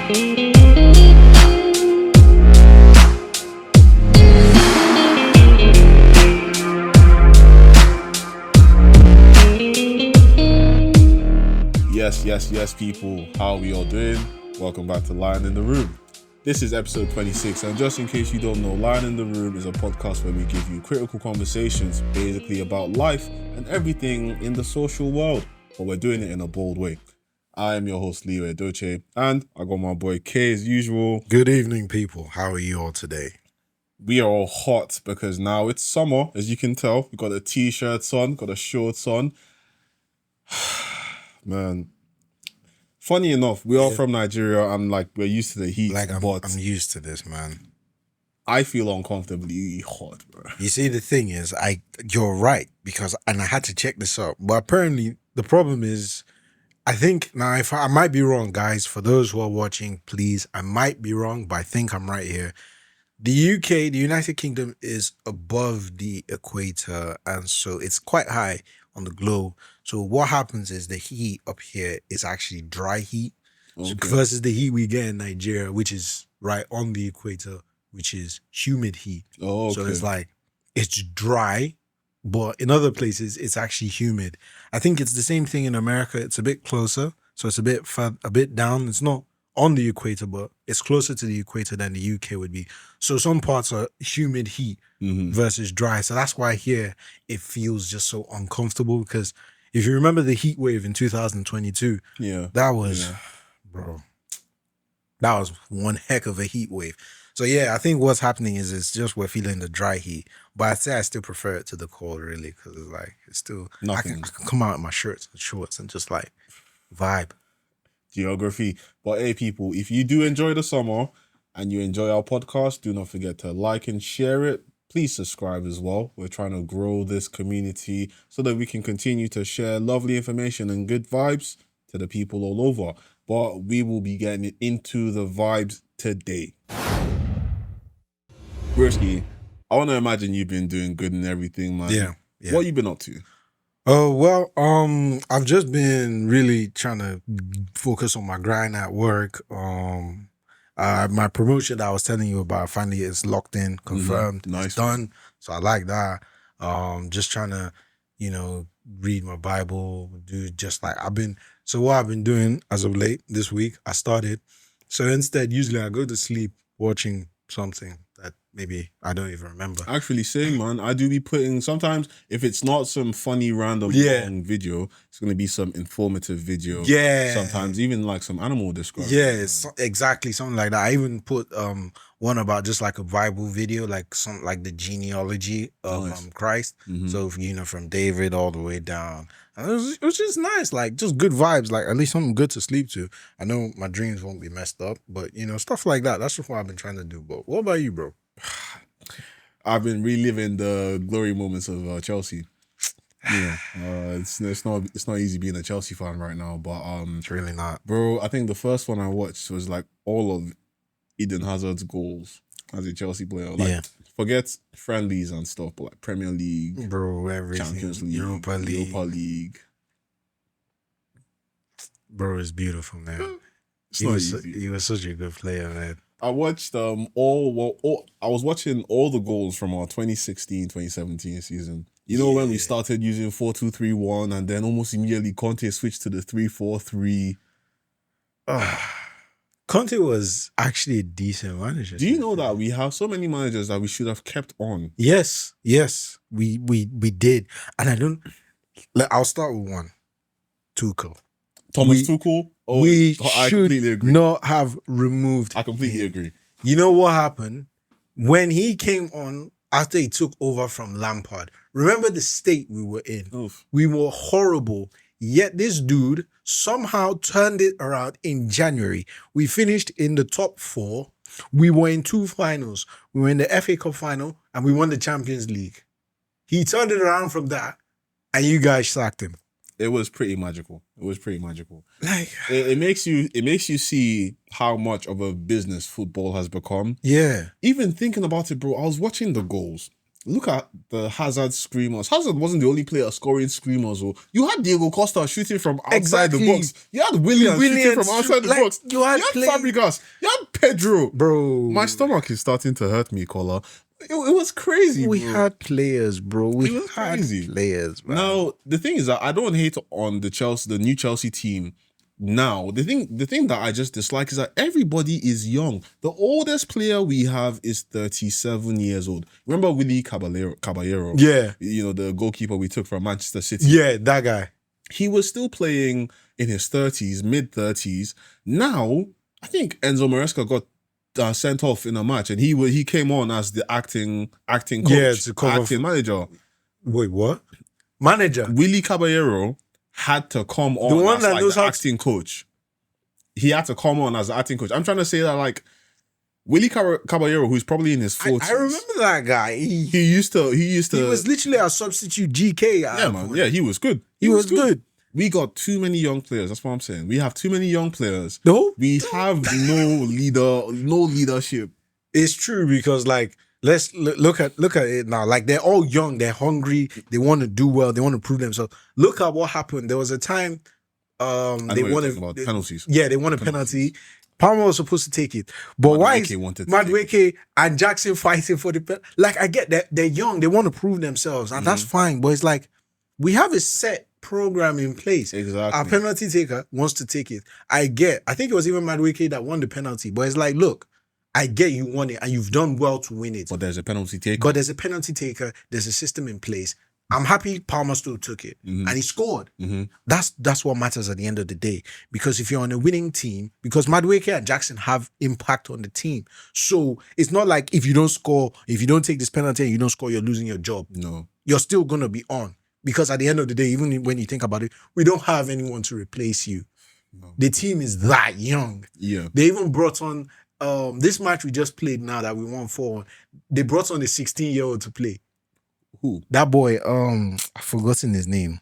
Yes, people. How are we all doing? Welcome back to Lion in the Room. This is episode 26, and just in case you don't know, Lion in the Room is a podcast where we give you critical conversations basically about life and everything in the social world, but we're doing it in a bold way. I am your host, Leo Edoche, and I got my boy K as usual. Good evening, people. How are you all today? We are all hot because now it's summer, as you can tell. We got the t-shirts on, got the shorts on. Man. Funny enough, we are from Nigeria and we're used to the heat. I'm used to this, man. I feel uncomfortably hot, bro. You see, the thing is, you're right and I had to check this out. But apparently, the problem is, I think now if I might be wrong, guys. For those who are watching, please, I might be wrong, but I think I'm right here. The UK, the United Kingdom, is above the equator, and so it's quite high on the globe. So what happens is the heat up here is actually dry heat versus the heat we get in Nigeria, which is right on the equator, which is humid heat. Oh, okay. So it's dry, but in other places it's actually humid. I think it's the same thing in America. It's a bit closer, so it's a bit down. It's not on the equator, but it's closer to the equator than the UK would be. So some parts are humid heat versus dry. So that's why here it feels just so uncomfortable, because if you remember the heat wave in 2022, that was one heck of a heat wave. So yeah, I think what's happening is it's just we're feeling the dry heat. But I'd say I still prefer it to the cold, really, because it's still I can come out in my shirts and shorts and just vibe. Geography. But hey, people, if you do enjoy the summer and you enjoy our podcast, do not forget to like and share it. Please subscribe as well. We're trying to grow this community so that we can continue to share lovely information and good vibes to the people all over. But we will be getting into the vibes today. Brisky, I want to imagine you've been doing good and everything, man. Yeah. What you been up to? Oh, well, I've just been really trying to focus on my grind at work. My promotion that I was telling you about finally is locked in, confirmed, Nice. It's done. So I like that. Just trying to, read my Bible, do just so what I've been doing as of late this week, I started. So instead, usually I go to sleep watching something that maybe I don't even remember. Actually, same, man. I do be putting, sometimes if it's not some funny random long video, it's going to be some informative video. Yeah. Sometimes even some animal description. Yeah, exactly, something like that. I even put one about just a Bible video, the genealogy of Christ. So from David all the way down. And it was just nice, just good vibes, at least something good to sleep to. I know my dreams won't be messed up, but stuff like that. That's just what I've been trying to do. But what about you, bro? I've been reliving the glory moments of Chelsea. It's not easy being a Chelsea fan right now, but it's really not, bro. I think the first one I watched was all of Eden Hazard's goals as a Chelsea player. Forget friendlies and stuff, but Premier League, bro, everything, Champions League, Europa League. Bro, it's beautiful, man. He was such a good player, man. I watched I was watching all the goals from our 2016-2017 season. When we started using 4-2-3-1 and then almost immediately Conte switched to the 3-4-3. Conte was actually a decent manager. Do you know that we have so many managers that we should have kept on? Yes, we did. And I'll start with one. Tuchel. Tuchel? We should not have removed I completely agree. You know what happened? When he came on, after he took over from Lampard, remember the state we were in? Oof. We were horrible. Yet this dude somehow turned it around in January. We finished in the top 4. We were in 2 finals. We were in the FA Cup final and we won the Champions League. He turned it around from that and you guys sacked him. It was pretty magical. It makes you see how much of a business football has become. Yeah. Even thinking about it, bro, I was watching the goals. look at the Hazard screamers. Hazard wasn't the only player scoring screamers. Oh. You had Diego Costa shooting from outside the box. You had Willian shooting from outside the box. You had Fabregas. You had Pedro. Bro. My stomach is starting to hurt me, Kola. It was crazy, We bro. had players, bro. We was had crazy. players, man. Now, the thing is that I don't hate on the new Chelsea team. Now, the thing that I just dislike is that everybody is young. The oldest player we have is 37 years old. Remember Willie Caballero? Yeah. You know, the goalkeeper we took from Manchester City. Yeah, that guy. He was still playing in his 30s, mid-30s. Now, I think Enzo Maresca got sent off in a match, and he came on as the acting coach, acting manager. Wait, what? Manager? Willie Caballero had to come on as the acting coach. He had to come on as the acting coach. I'm trying to say that, like, Willie Caballero, who's probably in his 40s. I remember that guy. He used to. He was literally a substitute GK. Yeah, man. Yeah, he was good. He was good. We got too many young players. That's what I'm saying. We have too many young players. No, we have no leadership. It's true because, like, let's look at it now. Like, they're all young, they're hungry, they want to do well, they want to prove themselves. Look at what happened. There was a time they wanted penalties. Yeah, they won a penalty. Palmer was supposed to take it, but why is Madueke and Jackson fighting for the penalty? Like, I get that they're young, they want to prove themselves, and that's fine. But it's like we have a set program in place. Exactly. Our penalty taker wants to take it. I think it was even Madueke that won the penalty. But it's like, look, I get you won it and you've done well to win it. But there's a penalty taker. There's a system in place. I'm happy Palmer still took it and he scored. That's what matters at the end of the day. Because if you're on a winning team, because Madueke and Jackson have impact on the team. So it's not like if you don't score, if you don't take this penalty and you don't score, you're losing your job. No. You're still going to be on. Because at the end of the day, even when you think about it, we don't have anyone to replace you. No. The team is that young. Yeah. They even brought on this match we just played now that we won 4-1. They brought on a 16-year-old to play. Who? That boy, I've forgotten his name.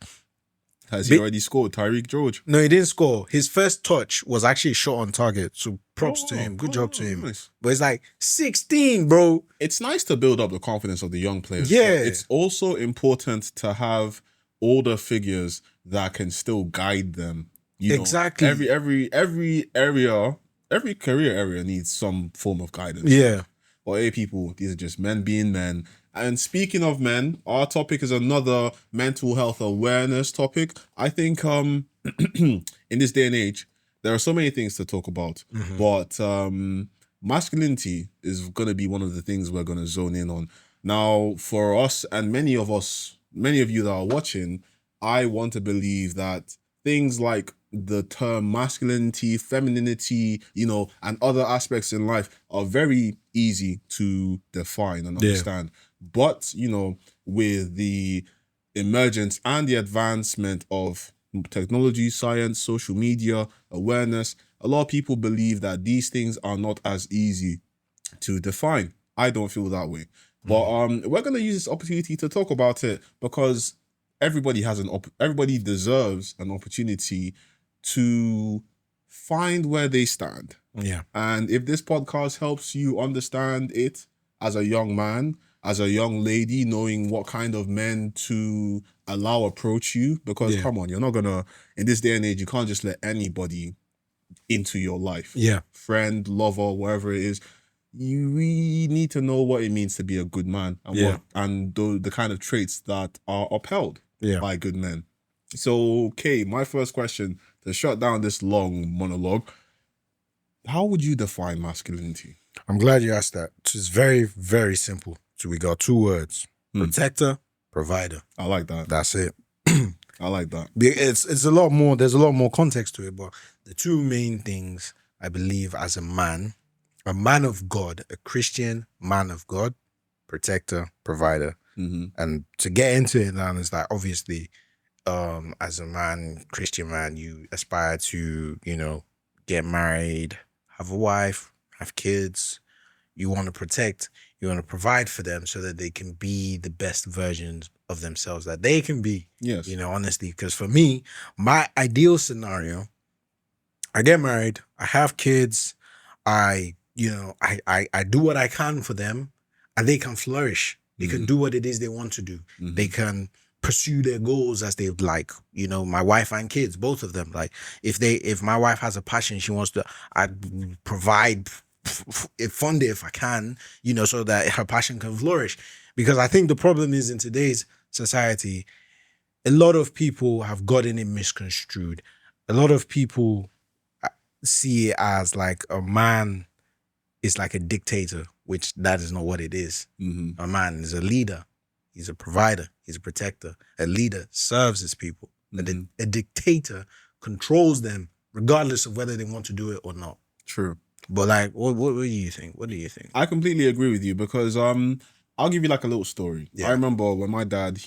Has he already scored? Tyreek George? No, he didn't score. His first touch was actually a shot on target. So props to him. Good job to him. Nice. But it's like 16, bro. It's nice to build up the confidence of the young players. Yeah. It's also important to have older figures that can still guide them. Exactly. Every career area needs some form of guidance. Yeah. But hey, people, these are just men being men. And speaking of men, our topic is another mental health awareness topic. I think in this day and age, there are so many things to talk about. But masculinity is going to be one of the things we're going to zone in on. Now, for us and many of you that are watching, I want to believe that things like the term masculinity, femininity, and other aspects in life are very easy to define and understand. But, with the emergence and the advancement of technology, science, social media, awareness, a lot of people believe that these things are not as easy to define. I don't feel that way. But we're going to use this opportunity to talk about it because everybody deserves an opportunity to find where they stand. Yeah. And if this podcast helps you understand it as a young man, as a young lady, knowing what kind of men to allow approach you, because come on, you're not gonna, in this day and age, you can't just let anybody into your life. Yeah. Friend, lover, wherever it is. We need to know what it means to be a good man and the kind of traits that are upheld by good men. So, okay, my first question to shut down this long monologue, how would you define masculinity? I'm glad you asked that. It's very, very simple. So we got 2 words: protector, provider. I like that. That's it. I like that. It's a lot more. There's a lot more context to it, but the 2 main things I believe as a man of God, a Christian man of God, protector, provider. And to get into it now is that obviously, as a man, Christian man, you aspire to, get married, have a wife, have kids. You want to protect, you want to provide for them so that they can be the best versions of themselves that they can be. Yes. Honestly, because for me, my ideal scenario, I get married, I have kids, I do what I can for them and they can flourish. They can do what it is they want to do. They can pursue their goals as they like. You know, my wife and kids, both of them. Like if my wife has a passion, she wants to, I provide, fund it if I can, you know, so that her passion can flourish. Because I think the problem is in today's society, a lot of people have gotten it misconstrued. A lot of people see it as like a man is like a dictator, which that is not what it is. A man is a leader. He's a provider. He's a protector. A leader serves his people. A dictator controls them regardless of whether they want to do it or not. True. But like, what do you think? What do you think? I completely agree with you because I'll give you like a little story. Yeah. I remember when my dad,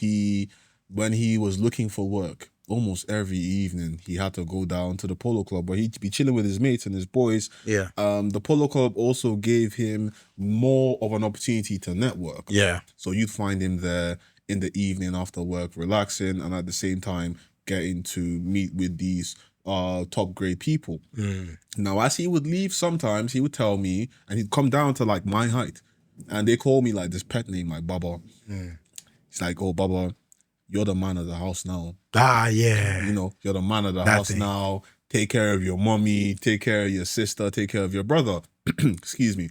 when he was looking for work, almost every evening he had to go down to the polo club where he'd be chilling with his mates and his boys. Yeah. The polo club also gave him more of an opportunity to network. Yeah. So you'd find him there in the evening after work, relaxing, and at the same time getting to meet with these top grade people. Now, as he would leave, sometimes he would tell me, and he'd come down to like my height, and they call me like this pet name, like Baba. It's like, oh, Baba, you're the man of the house now. Ah, yeah. You know, you're the man of the house now. Take care of your mommy, take care of your sister, take care of your brother. Excuse me.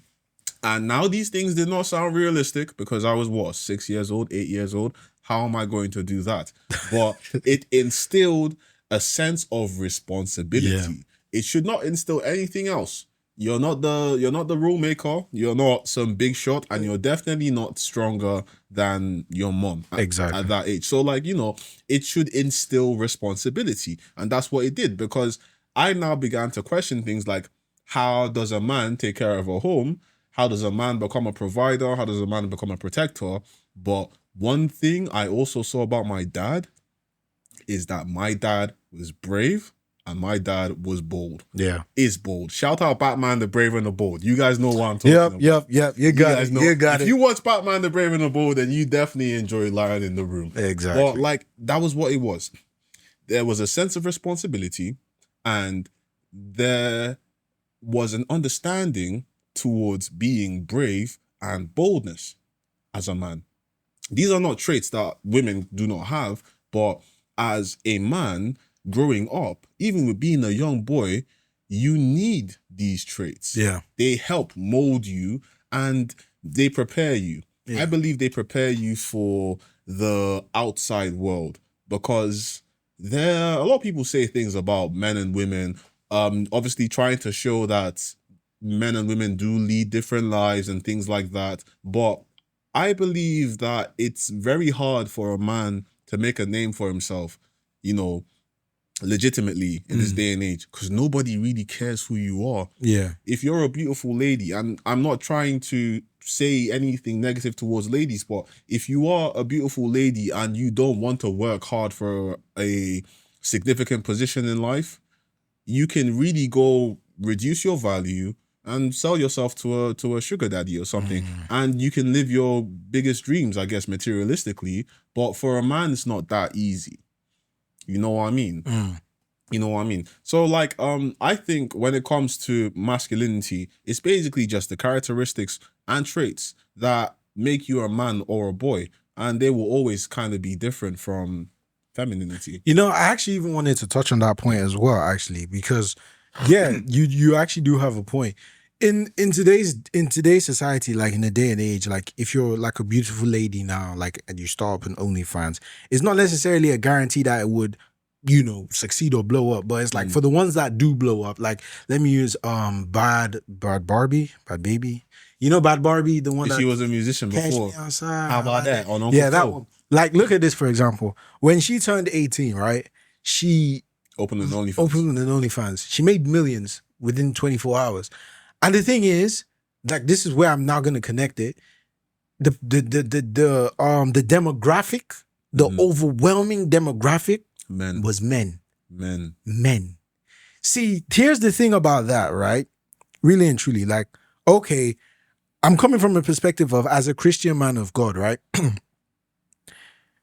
And now these things did not sound realistic because I was, 6 years old, 8 years old. How am I going to do that? But it instilled a sense of responsibility. Yeah. It should not instill anything else. You're not the rule maker. You're not some big shot, and you're definitely not stronger than your mom Exactly. at that age. So like, you know, it should instill responsibility. And that's what it did, because I now began to question things like, how does a man take care of a home? How does a man become a provider? How does a man become a protector? But one thing I also saw about my dad is that my dad was brave and my dad was bold. Yeah. Is bold. Shout out Batman, the Brave and the Bold. You guys know what I'm talking about. Yep. You got it. You got it. If you watch Batman, the Brave and the Bold, then you definitely enjoy Lion in the Room. Exactly. But like, that was what it was. There was a sense of responsibility, and there was an understanding towards being brave and boldness as a man. These are not traits that women do not have, but as a man growing up, even with being a young boy, you need these traits. Yeah. They help mold you and they prepare you. Yeah. I believe they prepare you for the outside world, because a lot of people say things about men and women, obviously trying to show that men and women do lead different lives and things like that. But I believe that it's very hard for a man to make a name for himself, you know, legitimately in this day and age, because nobody really cares who you are. Yeah. If you're a beautiful lady, and I'm not trying to say anything negative towards ladies, but if you are a beautiful lady and you don't want to work hard for a significant position in life, you can really go reduce your value and sell yourself to a sugar daddy or something, and you can live your biggest dreams, I guess, materialistically. But for a man, it's not that easy. You know what I mean? You know what I mean? So like, I think when it comes to masculinity, it's basically just the characteristics and traits that make you a man or a boy, and they will always kind of be different from femininity. You know, I actually even wanted to touch on that point as well, actually, because yeah, you actually do have a point. In today's society, like in the day and age, like if you're like a beautiful lady now, like, and you start up an OnlyFans, it's not necessarily a guarantee that it would, you know, succeed or blow up. But it's like for the ones that do blow up, like let me use Bad Baby. You know Bad Barbie, the one that she was a musician before. How about that? On yeah, that one. Like, look at this, for example. When she turned 18, right? She opened an OnlyFans. She made millions within 24 hours. And the thing is, like, this is where I'm now gonna connect it. The demographic, the overwhelming demographic was men. Men. See, here's the thing about that, right? Really and truly, like, okay, I'm coming from a perspective of, as a Christian man of God, right?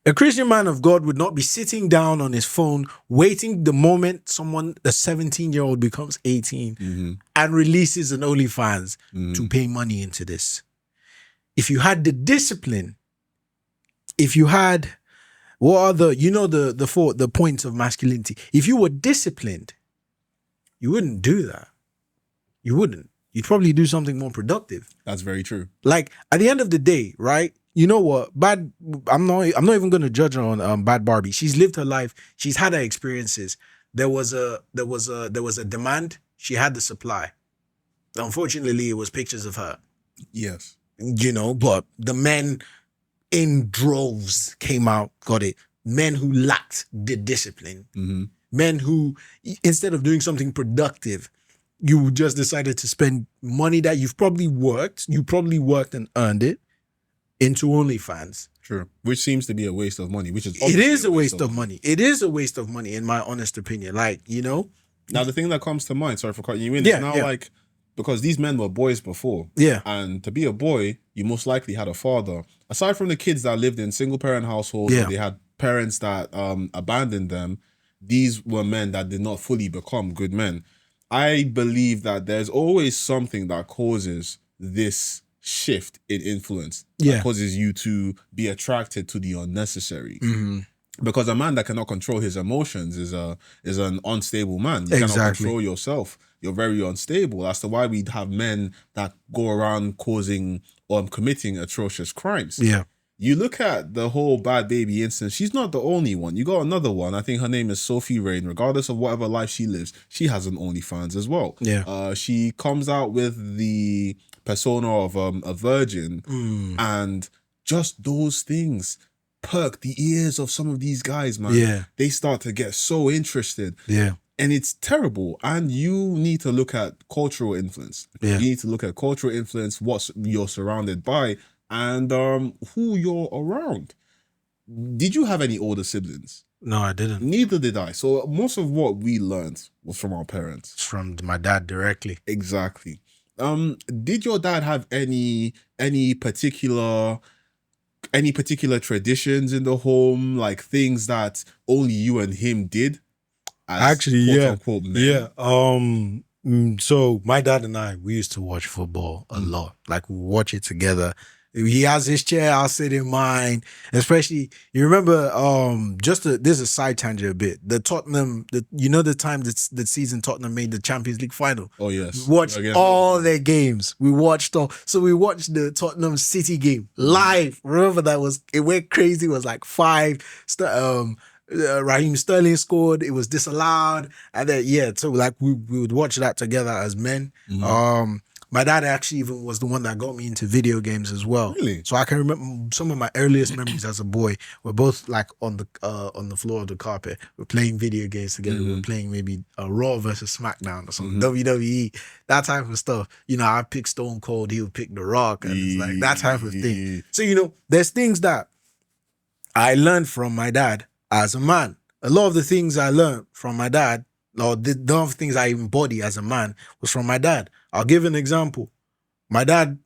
A Christian man of God would not be sitting down on his phone waiting the moment a 17-year-old becomes 18 and releases an OnlyFans to pay money into this. If you had the discipline if you had, what are the points of masculinity? If you were disciplined, you wouldn't do that. You wouldn't. You'd probably do something more productive. That's very true. Like at the end of the day, right? You know what? I'm not even gonna judge her on Bad Barbie. She's lived her life. She's had her experiences. There was a demand. She had the supply. Unfortunately, it was pictures of her. Yes. You know, but the men in droves came out, got it. Men who lacked the discipline. Mm-hmm. Men who, instead of doing something productive, you just decided to spend money that you probably worked and earned it into OnlyFans. True. Which seems to be a waste of money, which is It is a waste of money. It is a waste of money, in my honest opinion. Like, you know? Now, the thing that comes to mind, sorry for cutting you in, Yeah, is now yeah. like, because these men were boys before. Yeah. And to be a boy, you most likely had a father. Aside from the kids that lived in single parent households, Yeah. where they had parents that abandoned them, these were men that did not fully become good men. I believe that there's always something that causes this shift in influence. Yeah. That causes you to be attracted to the unnecessary. Mm-hmm. Because a man that cannot control his emotions is an unstable man. You cannot Exactly. control yourself. You're very unstable. That's why we have men that go around causing or committing atrocious crimes. Yeah. You look at the whole Bad Baby instance, she's not the only one. You got another one. I think her name is Sophie Rain. Regardless of whatever life she lives, she has an OnlyFans as well. Yeah. She comes out with the persona of a virgin, and just those things perk the ears of some of these guys, man. Yeah. They start to get so interested. Yeah. And it's terrible. And you need to look at cultural influence. Yeah. You need to look at cultural influence, what you're surrounded by, and who you're around. Did you have any older siblings? No, I didn't. Neither did I. So most of what we learned was from our parents. It's from my dad directly. Exactly. Did your dad have any particular traditions in the home, like things that only you and him did? Actually, quote yeah. unquote, men? Yeah. So my dad and I, we used to watch football a lot. Like we watch it together. He has his chair, I'll sit in mine. Especially, you remember, there's a side tangent a bit. The Tottenham, the time that the season Tottenham made the Champions League final. Oh yes. We watched all their games. We watched the Tottenham City game live. Remember it went crazy. It was like 5. Raheem Sterling scored. It was disallowed, and then so like we would watch that together as men. Mm-hmm. My dad actually even was the one that got me into video games as well. Really? So I can remember some of my earliest memories as a boy were both like on the floor of the carpet. We're playing video games together. Mm-hmm. We're playing maybe a Raw versus SmackDown or something, WWE, that type of stuff. You know, I pick Stone Cold, he would pick The Rock, and it's like that type of thing. So there's things that I learned from my dad as a man. A lot of the things I learned from my dad, or the lot of things I embody as a man, was from my dad. I'll give an example. My dad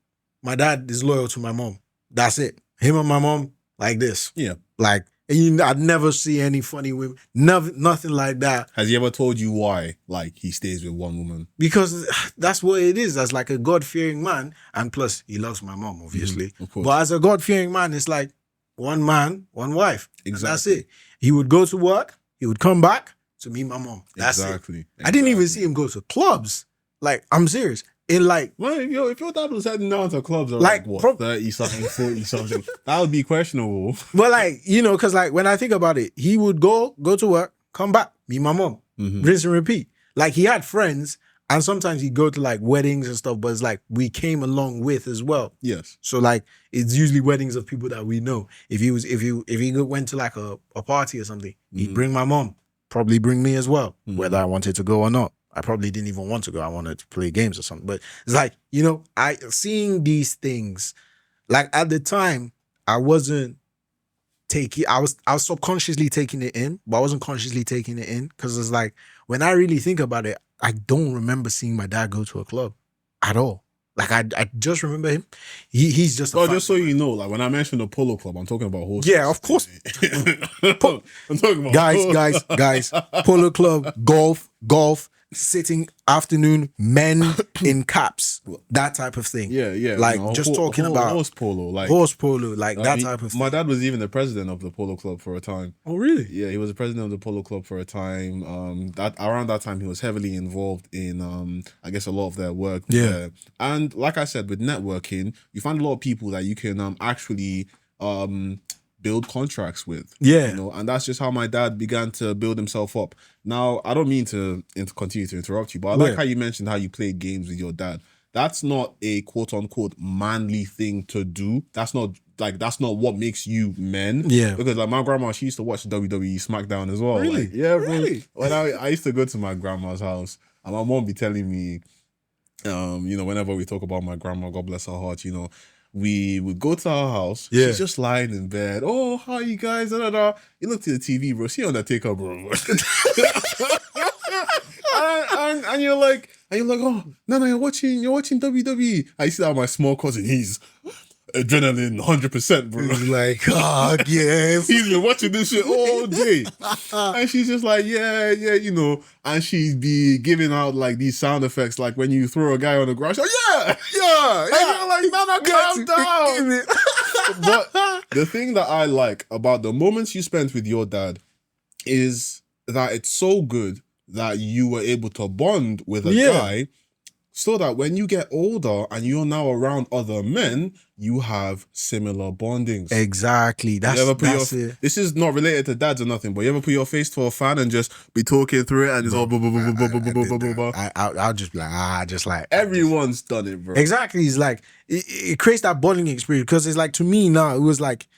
is loyal to my mom. That's it. Him and my mom, like this. Yeah. Like, I'd never see any funny women. Nothing like that. Has he ever told you why, like, he stays with one woman? Because that's what it is. As like a God-fearing man, and plus he loves my mom, obviously. Of course. But as a God-fearing man, it's like one man, one wife. Exactly. And that's it. He would go to work. He would come back to meet my mom. That's it. I didn't even see him go to clubs. Like, I'm serious. In like, well, if your dad was heading down to clubs at like, what, 30 something, 40 something, that would be questionable. But like, because like when I think about it, he would go to work, come back, meet my mom, rinse and repeat. Like, he had friends, and sometimes he'd go to like weddings and stuff, but it's like we came along with as well. Yes. So like, it's usually weddings of people that we know. If he went to like a party or something, he'd bring my mom, probably bring me as well, whether I wanted to go or not. I probably didn't even want to go. I wanted to play games or something. But it's like, I seeing these things, like at the time, I wasn't taking, I was subconsciously taking it in, but I wasn't consciously taking it in. Because it's like, when I really think about it, I don't remember seeing my dad go to a club at all. Like, I just remember him. He's just a just so you know, like when I mentioned the polo club, I'm talking about horses. Yeah, of course. I'm talking about guys, polo club, golf, sitting afternoon, men in caps, that type of thing. Yeah. Like just talking about horse polo, horse polo, like that type of thing. My dad was even the president of the polo club for a time. Oh, really? Yeah, he was the president of the polo club for a time. That around that time he was heavily involved in I guess a lot of their work. Yeah. There. And like I said, with networking, you find a lot of people that you can actually build contracts with. Yeah. You know, and that's just how my dad began to build himself up. Now, I don't mean to continue to interrupt you, but I like how you mentioned how you played games with your dad. That's not a quote unquote manly thing to do. That's not what makes you men. Yeah. Because like my grandma, she used to watch WWE SmackDown as well. Really? Like, yeah, bro. Really? When I used to go to my grandma's house, and my mom be telling me, you know, whenever we talk about my grandma, God bless her heart, you know, we would go to her house. Yeah. She's just lying in bed. Oh, how you guys? Da, da, da. You look to the TV, bro. See Undertaker, bro. and you're like, oh, no, you're watching WWE. I see that my small cousin, he's adrenaline 100%, bro. He's like, oh, yes. He's been watching this shit all day. And she's just like, yeah, you know. And she'd be giving out like these sound effects, like when you throw a guy on the ground, she's like, yeah. And you're like, no, calm down. But the thing that I like about the moments you spent with your dad is that it's so good that you were able to bond with a guy, so that when you get older and you're now around other men, you have similar bondings. Exactly. That's it. This is not related to dads or nothing, but you ever put your face to a fan and just be talking through it and it's all blah, blah, blah, blah, blah, blah, blah, blah, blah. I'll just be like, just like... Everyone's done it, bro. Exactly. It's like, it creates that bonding experience, because it's like, to me now, it was like,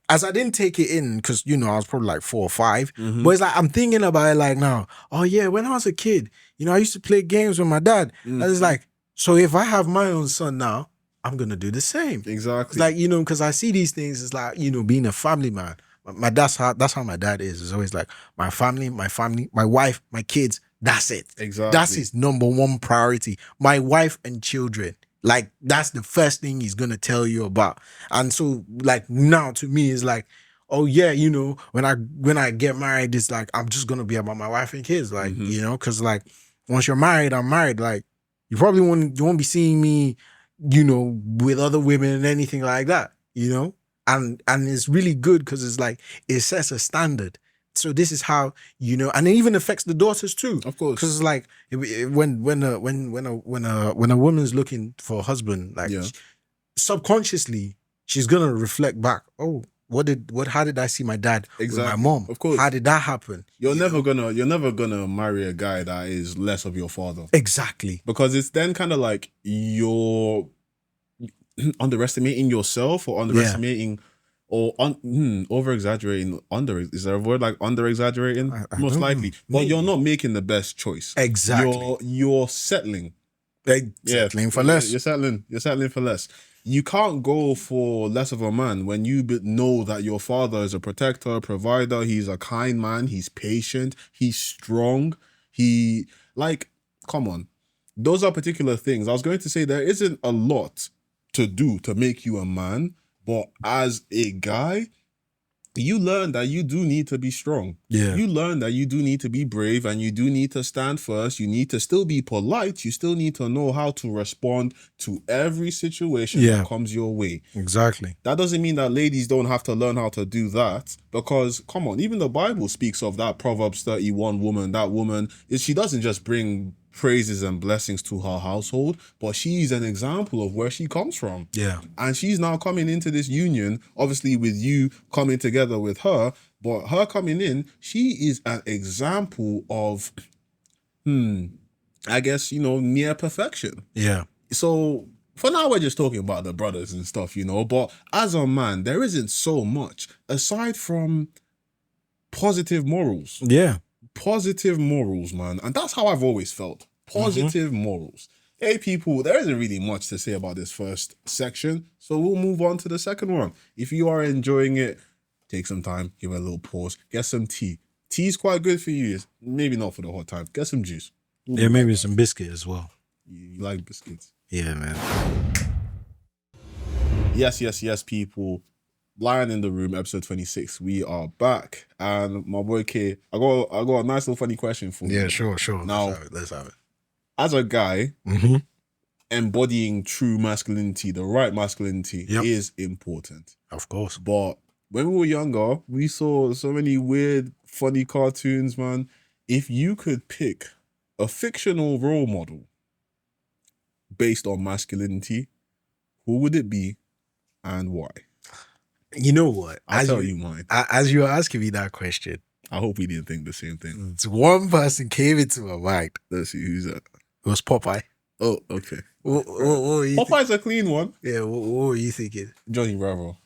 as I didn't take it in, because, you know, I was probably like 4 or 5, but it's like, I'm thinking about it like now, oh yeah, when I was a kid, you know, I used to play games with my dad. And it's like, so if I have my own son now, I'm going to do the same. Exactly. It's like, you know, because I see these things, it's like, you know, being a family man. That's how my dad is. It's always like, my family, my wife, my kids, that's it. Exactly. That's his number one priority. My wife and children. Like, that's the first thing he's going to tell you about. And so, like, now to me, it's like, oh yeah, you know, when I get married, it's like, I'm just going to be about my wife and kids. Like, you know, because like, once you're married, I'm married. Like, you probably won't be seeing me, you know, with other women and anything like that, you know? And it's really good, because it's like, it sets a standard. So this is how, you know, and it even affects the daughters too. Of course. Because it's like, when a woman's looking for a husband, like, subconsciously, she's gonna reflect back, oh, how did I see my dad with my mom? Of course. How did that happen? You're never gonna marry a guy that is less of your father. Exactly. Because it's then kind of like you're underestimating yourself, or underestimating or over-exaggerating. Is there a word like under-exaggerating? Most likely. But you're not making the best choice. Exactly. You're settling. Settling for less. You're settling for less. You can't go for less of a man when you know that your father is a protector, provider. He's a kind man. He's patient. He's strong. Come on. Those are particular things. I was going to say there isn't a lot to do to make you a man, but as a guy, you learn that you do need to be strong. Yeah. You learn that you do need to be brave, and you do need to stand first. You need to still be polite. You still need to know how to respond to every situation that comes your way. Exactly. That doesn't mean that ladies don't have to learn how to do that, because, come on, even the Bible speaks of that Proverbs 31 woman. That woman, she doesn't just bring praises and blessings to her household, but she's an example of where she comes from. Yeah. And she's now coming into this union, obviously with you coming together with her, but her coming in, she is an example of, I guess, you know, near perfection. Yeah. So for now, we're just talking about the brothers and stuff, you know, but as a man, there isn't so much aside from positive morals. Yeah. Positive morals, man. And that's how I've always felt. Positive morals. Hey, people, there isn't really much to say about this first section, so we'll move on to the second one. If you are enjoying it, take some time, give it a little pause, get some tea. Tea is quite good for you. Maybe not for the hot time. Get some juice. Yeah, maybe some biscuit as well. You like biscuits? Yeah, man. Yes, people. Lion in the Room, episode 26. We are back, and my boy K, I got a nice little funny question for you. Yeah, sure. Now, Let's have it. As a guy, Mm-hmm. embodying true masculinity, the right masculinity, Yep. is important. Of course. But when we were younger, we saw so many weird, funny cartoons, man. If you could pick a fictional role model based on masculinity, who would it be and why? You know what? I'll tell you mine. As you were asking me that question, I hope we didn't think the same thing. one person came into my mind. Let's see who's that. It was Popeye. Oh, okay. What were you Popeye's a clean one. Yeah, what were you thinking? Johnny Bravo.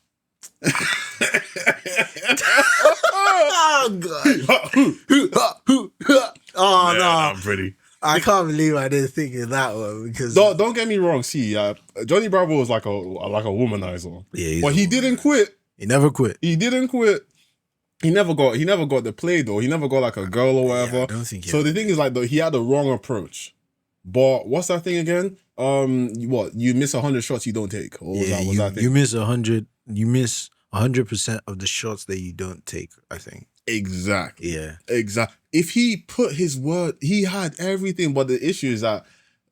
Oh God! Oh no! I'm pretty. I can't believe I didn't think of that one because Don't get me wrong. See, Johnny Bravo was like a womanizer, but he didn't quit. He never quit. He didn't quit. He never got the play though. He never got like a girl or whatever. Yeah, I don't think So the thing is like he had the wrong approach. But what's that thing again? You miss 100 shots you don't take. Or was that thing? You miss 100. You miss 100% of the shots that you don't take. I think. Exactly. Yeah. Exactly. If he put his word, he had everything. But the issue is that,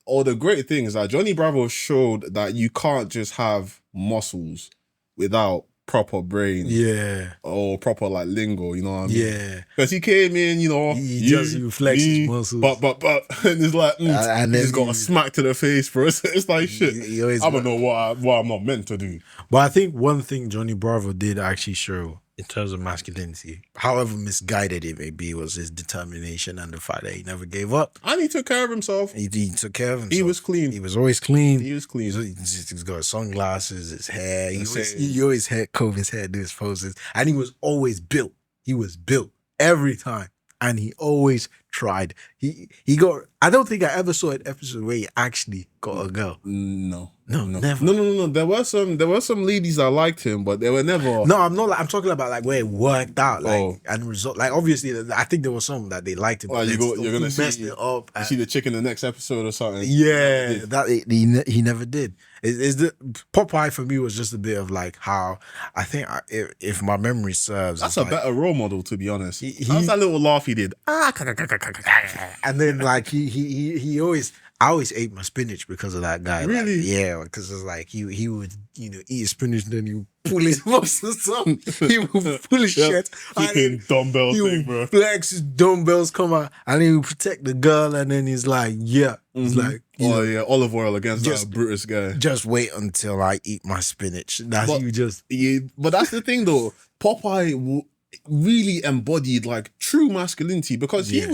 or the great thing is that Johnny Bravo showed that you can't just have muscles without proper brain. Yeah. Or proper like lingo, you know what I mean? Yeah. Because he came in, he just flexed his muscles. But, and it's like, and then he's got a smack to the face, bro. It's like shit. I don't know what I'm not meant to do. But I think one thing Johnny Bravo did actually show in terms of masculinity, however misguided it may be, was his determination and the fact that he never gave up. And he took care of himself. He took care of himself. He was clean. He was always clean. He was clean. He's got sunglasses, his hair. He always had comb his hair, do his poses. And he was always built. He was built every time. And he always tried. He got, I don't think I ever saw an episode where he actually got a girl. No, never. No. There were some ladies that liked him, but they were never. No, I'm not. I'm talking about like where it worked out, and result. Like obviously, I think there was some that they liked him. Well, you're gonna messed it up. You see the chick in the next episode or something. Yeah, that he never did. Is the Popeye for me was just a bit of like how I think if my memory serves, that's a better role model, to be honest. That's that little laugh he did. And then like he always. I always ate my spinach because of that guy. Really? Like, yeah, because it's like he would eat his spinach, then he would pull his muscles up. He would pull his shit. Flipping dumbbell thing, bro. Flex his dumbbells come out, and he would protect the girl, and then he's like, yeah. He's like, yeah, olive oil against that Brutus guy. Just wait until I eat my spinach. But that's the thing though. Popeye really embodied like true masculinity because he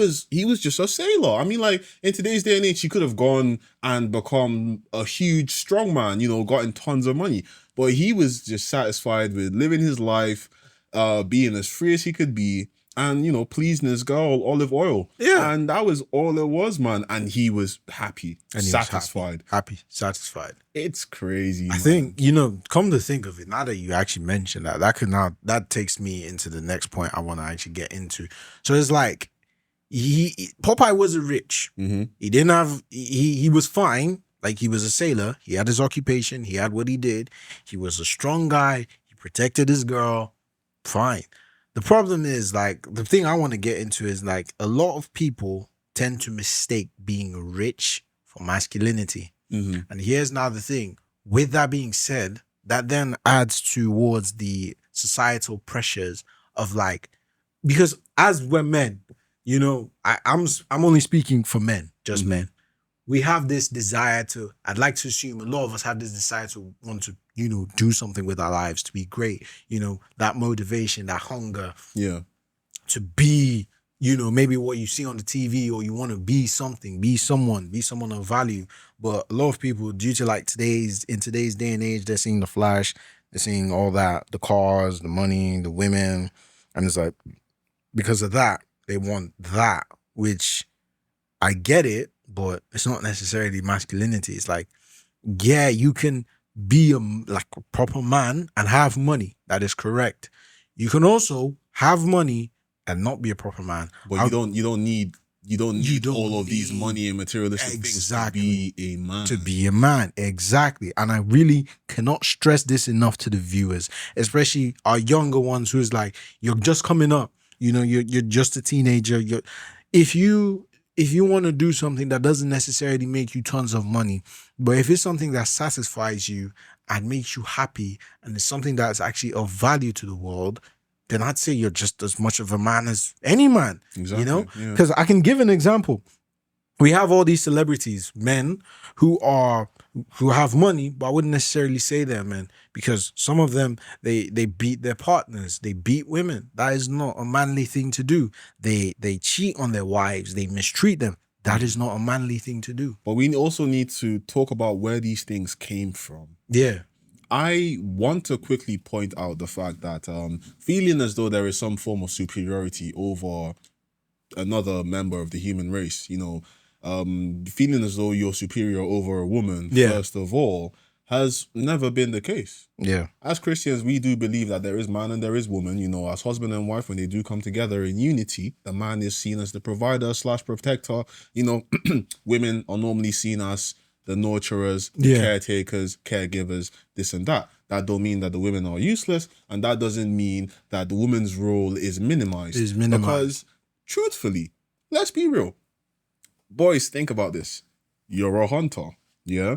was just a sailor. I mean, like in today's day and age, he could have gone and become a huge strongman, gotten tons of money, but he was just satisfied with living his life, being as free as he could be, and pleasing his girl, Olive Oil. Yeah, and that was all it was, man. And he was happy, and satisfied. Satisfied. It's crazy. I think come to think of it, now that you actually mentioned that takes me into the next point I want to actually get into. So it's like Popeye wasn't rich. Mm-hmm. He didn't have. He was fine. Like he was a sailor. He had his occupation. He had what he did. He was a strong guy. He protected his girl. Fine. The problem is, like, the thing I want to get into is, like, a lot of people tend to mistake being rich for masculinity. Mm-hmm. And here's now the thing. With that being said, that then adds towards the societal pressures of, like, because as we're men, I'm only speaking for men, just men. We have this desire to, I'd like to assume a lot of us have this desire to want to, do something with our lives, to be great, that motivation, that hunger. Yeah. To be, maybe what you see on the TV, or you want to be something, be someone of value. But a lot of people, due to like in today's day and age, they're seeing the flash, they're seeing all that, the cars, the money, the women. And it's like, because of that, they want that, which I get it, but it's not necessarily masculinity. It's like, yeah, you can be a proper man and have money. That is correct. You can also have money and not be a proper man. But you don't need You don't You need don't all of these need- money and materialistic Exactly. things to be a man. To be a man, exactly. And I really cannot stress this enough to the viewers, especially our younger ones who's like, you're just coming up, you're just a teenager. If you want to do something that doesn't necessarily make you tons of money, but if it's something that satisfies you and makes you happy and it's something that's actually of value to the world, then I'd say you're just as much of a man as any man. Exactly. Yeah. Because I can give an example. We have all these celebrities, men who have money, but I wouldn't necessarily say they're men, because some of them they beat their partners, they beat women. That is not a manly thing to do. They cheat on their wives, they mistreat them. That is not a manly thing to do. But we also need to talk about where these things came from. Yeah. I want to quickly point out the fact that feeling as though there is some form of superiority over another member of the human race, feeling as though you're superior over a woman, first of all, has never been the case. Yeah. As Christians, we do believe that there is man and there is woman. As husband and wife, when they do come together in unity, the man is seen as the provider / protector. Women are normally seen as the nurturers, the caretakers, caregivers, this and that. That don't mean that the women are useless, and that doesn't mean that the woman's role is minimized. Because, truthfully, let's be real. Boys, think about this. You're a hunter, yeah?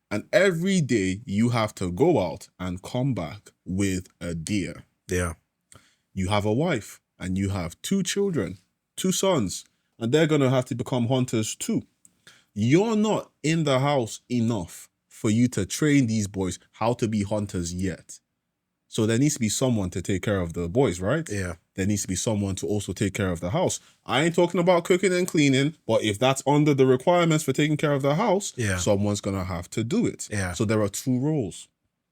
And every day you have to go out and come back with a deer. Yeah. You have a wife and you have 2 children, 2 sons, and they're going to have to become hunters too. You're not in the house enough for you to train these boys how to be hunters yet. So there needs to be someone to take care of the boys, right? Yeah. There needs to be someone to also take care of the house. I ain't talking about cooking and cleaning, but if that's under the requirements for taking care of the house, someone's going to have to do it. Yeah. So there are 2 roles.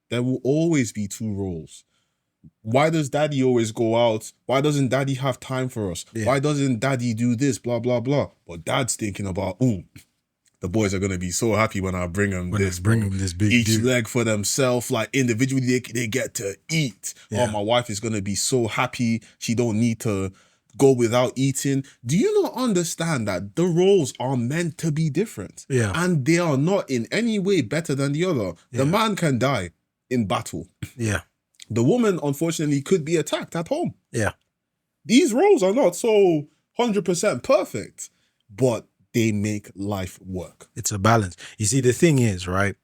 There will always be 2 roles. Why does daddy always go out? Why doesn't daddy have time for us? Yeah. Why doesn't daddy do this? Blah, blah, blah. But dad's thinking about, the boys are going to be so happy when I bring them this. Bring them this big each leg for themselves, like individually they get to eat. Yeah. Oh, my wife is going to be so happy. She don't need to go without eating. Do you not understand that the roles are meant to be different? Yeah. And they are not in any way better than the other. Yeah. The man can die in battle. Yeah. The woman, unfortunately, could be attacked at home. Yeah. These roles are not so 100% perfect, but they make life work. It's a balance. You see, the thing is, right?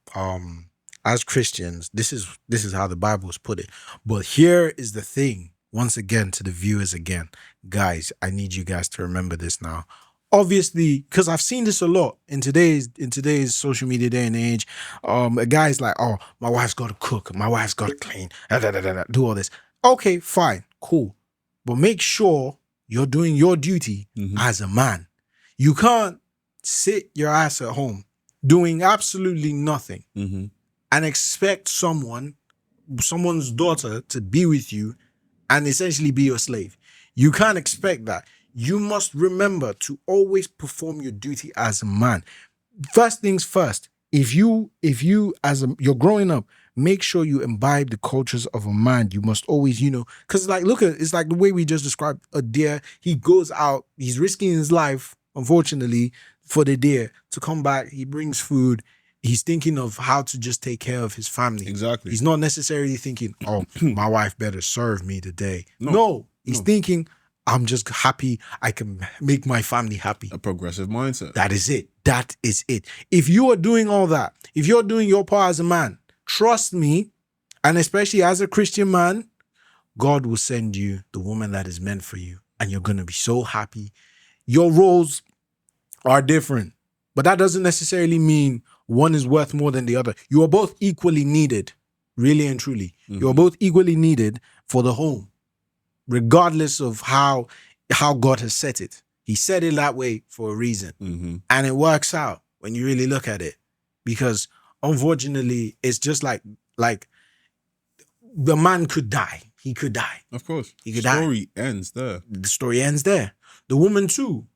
As Christians, this is how the Bible's put it. But here is the thing. Once again, to the viewers again, guys, I need you guys to remember this now. Obviously, because I've seen this a lot in today's social media day and age. A guy's like, oh, my wife's got to cook, my wife's got to clean, do all this. Okay, fine, cool. But make sure you're doing your duty as a man. You can't sit your ass at home doing absolutely nothing and expect someone's daughter to be with you and essentially be your slave. You can't expect that. You must remember to always perform your duty as a man. First things first, if you you're growing up, make sure you imbibe the cultures of a man. You must always, because it's like the way we just described a deer. He goes out, he's risking his life, unfortunately, for the deer to come back. He brings food. He's thinking of how to just take care of his family. Exactly. He's not necessarily thinking, oh, my wife better serve me today. No. He's thinking, I'm just happy I can make my family happy. A progressive mindset. That is it. That is it. If you are doing all that, if you're doing your part as a man, trust me, and especially as a Christian man, God will send you the woman that is meant for you, and you're going to be so happy. Your roles are different, but that doesn't necessarily mean one is worth more than the other. You are both equally needed, really and truly. You are both equally needed for the home, regardless of how God has set it. He set it that way for a reason. And it works out when you really look at it. Because unfortunately, it's just like the man could die. He could die. Of course. He could die. The story ends there. The woman too.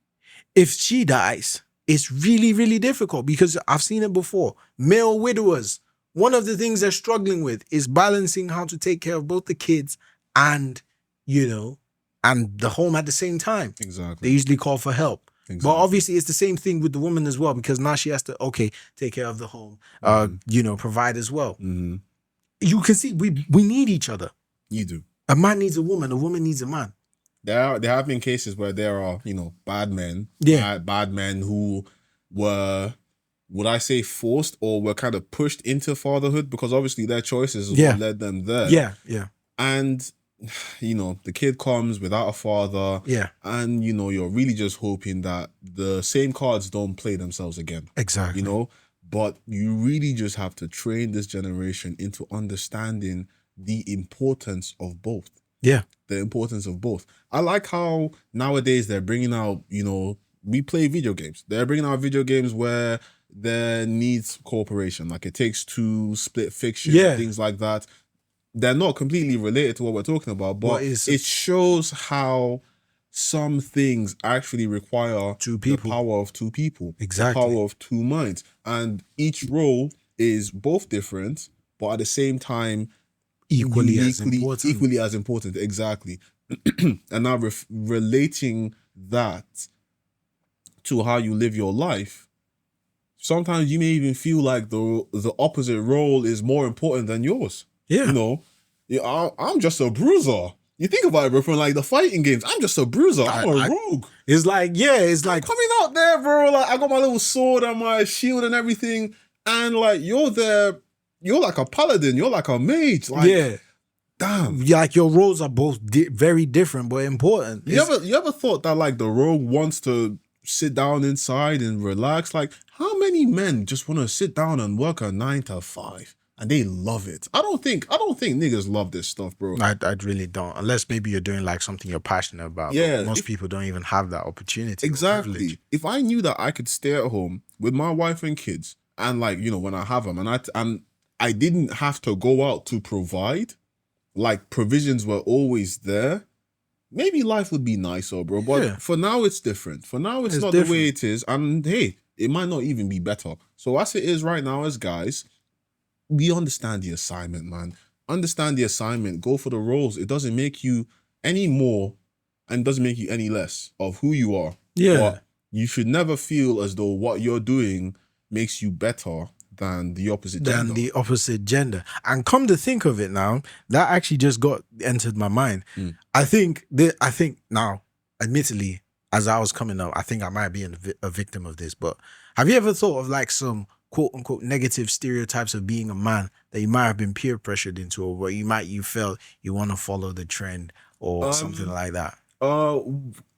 If she dies, it's really, really difficult because I've seen it before. Male widowers, one of the things they're struggling with is balancing how to take care of both the kids and, and the home at the same time. Exactly. They usually call for help. But obviously it's the same thing with the woman as well, because now she has to, take care of the home, provide as well. You can see we need each other. You do. A man needs a woman needs a man. There have been cases where there are, bad men. Bad men who were, would I say, forced or were kind of pushed into fatherhood, because obviously their choices is what led them there. Yeah. And, the kid comes without a father. Yeah. And, you're really just hoping that the same cards don't play themselves again. Exactly. But you really just have to train this generation into understanding the importance of both. Yeah. The importance of both. I like how nowadays they're bringing out, we play video games. They're bringing out video games where there needs cooperation, like It Takes Two, Split Fiction, things like that. They're not completely related to what we're talking about, but it shows how some things actually require the power of two people. Exactly. The power of two minds. And each role is both different, but at the same time, equally as important. Exactly. And now relating that to how you live your life, sometimes you may even feel like the opposite role is more important than yours. I'm just a bruiser. You think about it, bro, from like the fighting games. I'm just a bruiser. I'm a rogue. It's like coming out there, bro. Like, I got my little sword and my shield and everything, and like you're there. You're like a paladin. You're like a mage. Like, damn. Like your roles are both very different but important. You ever thought that like the rogue wants to sit down inside and relax? Like, how many men just want to sit down and work a 9 to 5? And they love it. I don't think niggas love this stuff, bro. I really don't. Unless maybe you're doing like something you're passionate about. Yeah. Most people don't even have that opportunity. Exactly. If I knew that I could stay at home with my wife and kids, and like, when I have them, and I didn't have to go out to provide, like provisions were always there, maybe life would be nicer, bro. But for now, it's different. For now, it's not different. The way it is. And hey, it might not even be better. So as it is right now as guys, we understand the assignment, man. Understand the assignment. Go for the roles. It doesn't make you any more and doesn't make you any less of who you are. Yeah. But you should never feel as though what you're doing makes you better than the opposite gender. And come to think of it now, that actually just entered my mind. I think now, admittedly, as I was coming up, I think I might be a victim of this, but have you ever thought of like some quote unquote negative stereotypes of being a man that you might have been peer pressured into, or where you felt you want to follow the trend or something like that?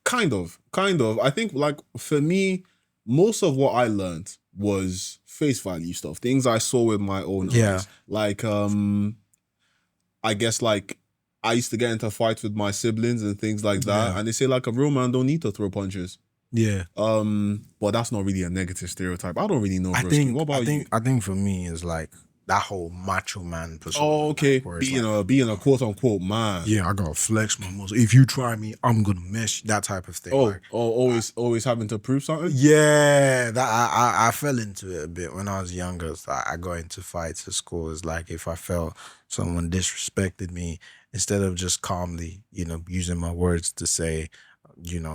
Kind of. I think like for me, most of what I learned was face value stuff, things I saw with my own eyes. Like I guess like I used to get into fights with my siblings and things like that, and they say like a real man don't need to throw punches. Yeah. But that's not really a negative stereotype. I don't really know. What about you? I think for me is like that whole macho man persona. Oh, okay. Being a quote unquote man. Yeah, I gotta flex my muscle. If you try me, I'm gonna mess you. That type of thing. Always having to prove something. Yeah, that I fell into it a bit when I was younger. So I got into fights at school. It's like if I felt someone disrespected me, instead of just calmly, using my words to say,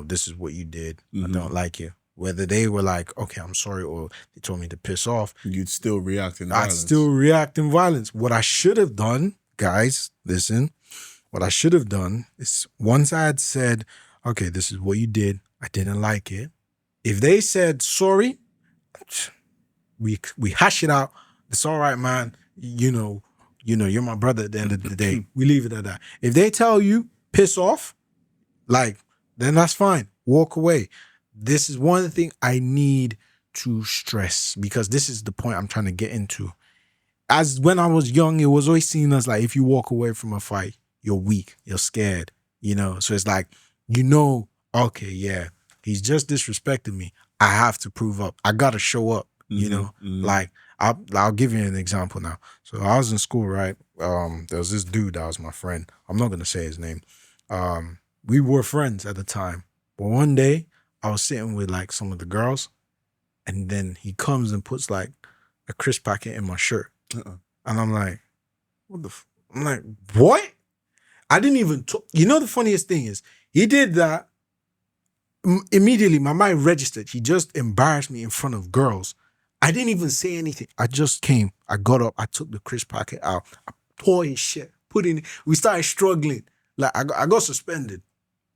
this is what you did. I don't like you. Whether they were like, okay, I'm sorry, or they told me to piss off, you'd still react in violence. I'd still react in violence. What I should have done, guys, listen, what I should have done is once I had said, okay, this is what you did, I didn't like it. If they said sorry, we hash it out. It's all right, man. You're my brother at the end of the day. We leave it at that. If they tell you, piss off, then that's fine. Walk away. This is one thing I need to stress, because this is the point I'm trying to get into. As when I was young, it was always seen as like, if you walk away from a fight, you're weak, you're scared, So it's like, okay, yeah, he's just disrespected me. I have to prove up. I got to show up, Like, I'll give you an example now. So I was in school, right? There was this dude that was my friend. I'm not going to say his name. We were friends at the time. But one day, I was sitting with like some of the girls, and then he comes and puts like a crisp packet in my shirt. And I'm like, I'm like, what? I didn't even the funniest thing is, he did that immediately my mind registered. He just embarrassed me in front of girls. I didn't even say anything. I just came. I got up. I took the crisp packet out. I tore his shit. Put in. We started struggling. Like I got suspended.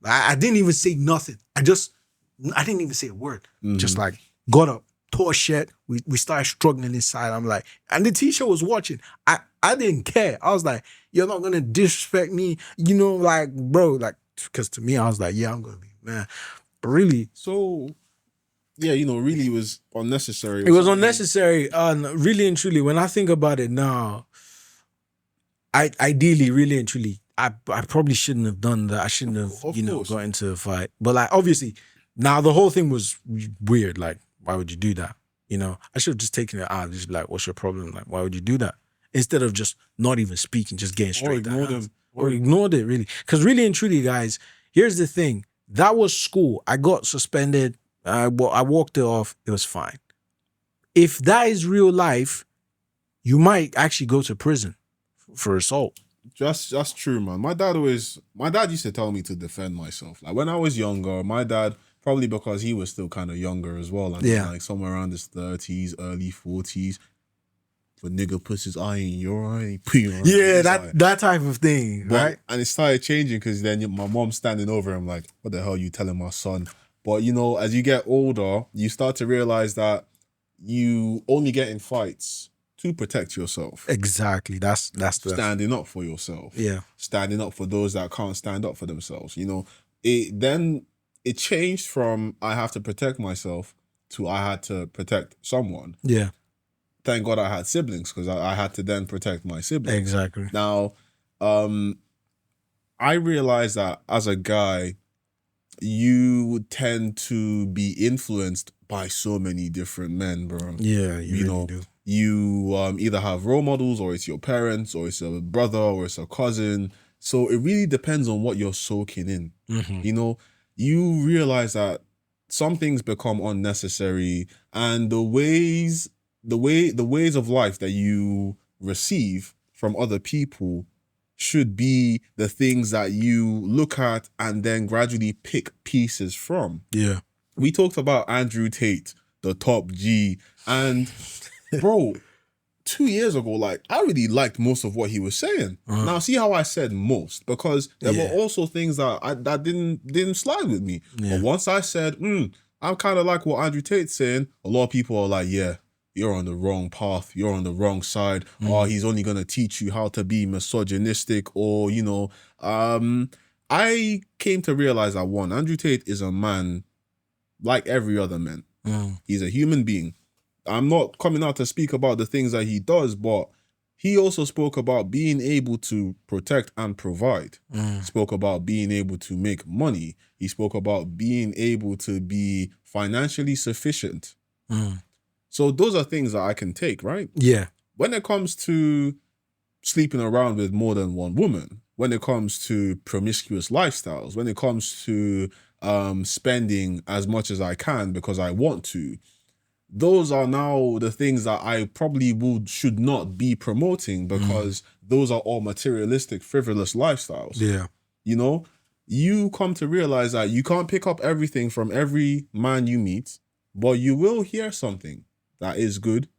I didn't even say nothing. I didn't even say a word. Just like got up, tore shit. We started struggling inside. I'm like, and the teacher was watching. I didn't care. I was like, you're not gonna disrespect me, like, bro, like, because to me, I was like, yeah, I'm gonna be man. But really, So, yeah, really it was unnecessary. it was unnecessary. Really and truly, when I think about it now, ideally, really and truly, I probably shouldn't have done that. I shouldn't have, Of course. got into a fight. But like, obviously, now the whole thing was weird. Like, why would you do that? I should have just taken it out. Just be like, what's your problem? Like, why would you do that? Instead of just not even speaking, just getting straight down. Or ignored it, really. Because really and truly, guys, here's the thing. That was school. I got suspended. I walked it off. It was fine. If that is real life, you might actually go to prison for assault. That's true, man. My dad used to tell me to defend myself. Like when I was younger, my dad, probably because he was still kind of younger as well, and like somewhere around his 30s, early 40s. But nigga puts his eye in your eye, put your eye Yeah, that type of thing, right? And it started changing because then my mom's standing over him like, what the hell are you telling my son? But as you get older, you start to realize that you only get in fights to protect yourself. Exactly. That's standing up for yourself. Yeah. Standing up for those that can't stand up for themselves. It changed from I have to protect myself to I had to protect someone. Yeah. Thank God I had siblings because I had to then protect my siblings. Exactly. Now, I realized that as a guy, you tend to be influenced by so many different men, bro. Yeah, you really do. You either have role models, or it's your parents, or it's a brother, or it's a cousin. So it really depends on what you're soaking in. Mm-hmm. You realize that some things become unnecessary, and the ways of life that you receive from other people should be the things that you look at and then gradually pick pieces from. Yeah. We talked about Andrew Tate, the top G, and bro, 2 years ago, like, I really liked most of what he was saying. Now, see how I said most? Because there were also things that didn't slide with me. Yeah. But once I said, I kind of like what Andrew Tate's saying, a lot of people are like, yeah, you're on the wrong path. You're on the wrong side. Or he's only going to teach you how to be misogynistic. Or, I came to realize that one, Andrew Tate is a man like every other man. He's a human being. I'm not coming out to speak about the things that he does, but he also spoke about being able to protect and provide. He spoke about being able to make money. He spoke about being able to be financially sufficient. So those are things that I can take, right? Yeah. When it comes to sleeping around with more than one woman, when it comes to promiscuous lifestyles, when it comes to spending as much as I can because I want to, those are now the things that I probably should not be promoting because those are all materialistic, frivolous lifestyles. Yeah. You come to realize that you can't pick up everything from every man you meet, but you will hear something that is good.